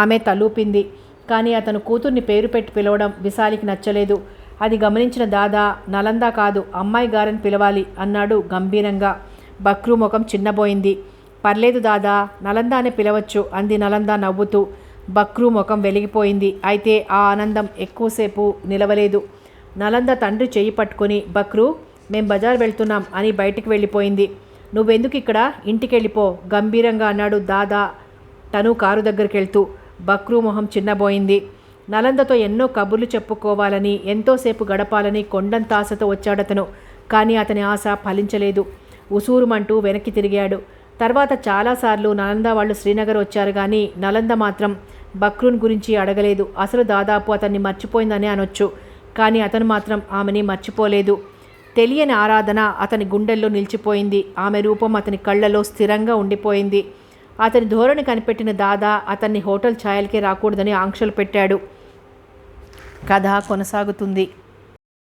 ఆమె తలూపింది. కానీ అతను కూతుర్ని పేరు పెట్టి పిలవడం విశాలికి నచ్చలేదు. అది గమనించిన దాదా, నలంద కాదు అమ్మాయి గారని పిలవాలి అన్నాడు గంభీరంగా. బక్రూ ముఖం చిన్నబోయింది. పర్లేదు దాదా, నలంద అనే పిలవచ్చు అంది నలంద నవ్వుతూ. బక్రూ ముఖం వెలిగిపోయింది. అయితే ఆ ఆనందం ఎక్కువసేపు నిలవలేదు. నలంద తండ్రి చెయ్యి పట్టుకుని, బక్రూ, మేం బజార్ వెళ్తున్నాం అని బయటికి వెళ్ళిపోయింది. నువ్వెందుకు ఇక్కడ, ఇంటికి వెళ్ళిపో గంభీరంగా అన్నాడు దాదా తను కారు దగ్గరికి వెళ్తూ. బక్రూ మొహం చిన్నబోయింది. నలందతో ఎన్నో కబుర్లు చెప్పుకోవాలని, ఎంతోసేపు గడపాలని కొండంత ఆశతో వచ్చాడతను. కానీ అతని ఆశ ఫలించలేదు. ఉసూరుమంటూ వెనక్కి తిరిగాడు. తర్వాత చాలాసార్లు నలంద వాళ్ళు శ్రీనగర్ వచ్చారు కానీ నలంద మాత్రం బక్రూన్ గురించి అడగలేదు. అసలు దాదాపు అతన్ని మర్చిపోయిందని అనొచ్చు. కానీ అతను మాత్రం ఆమెని మర్చిపోలేదు. తెలియని ఆరాధన అతని గుండెల్లో నిలిచిపోయింది. ఆమె రూపం అతని కళ్ళలో స్థిరంగా ఉండిపోయింది. అతని ధోరణి కనిపెట్టిన దాదా అతన్ని హోటల్ ఛాయలకే రాకూడదని ఆంక్షలు పెట్టాడు. కథ కొనసాగుతుంది.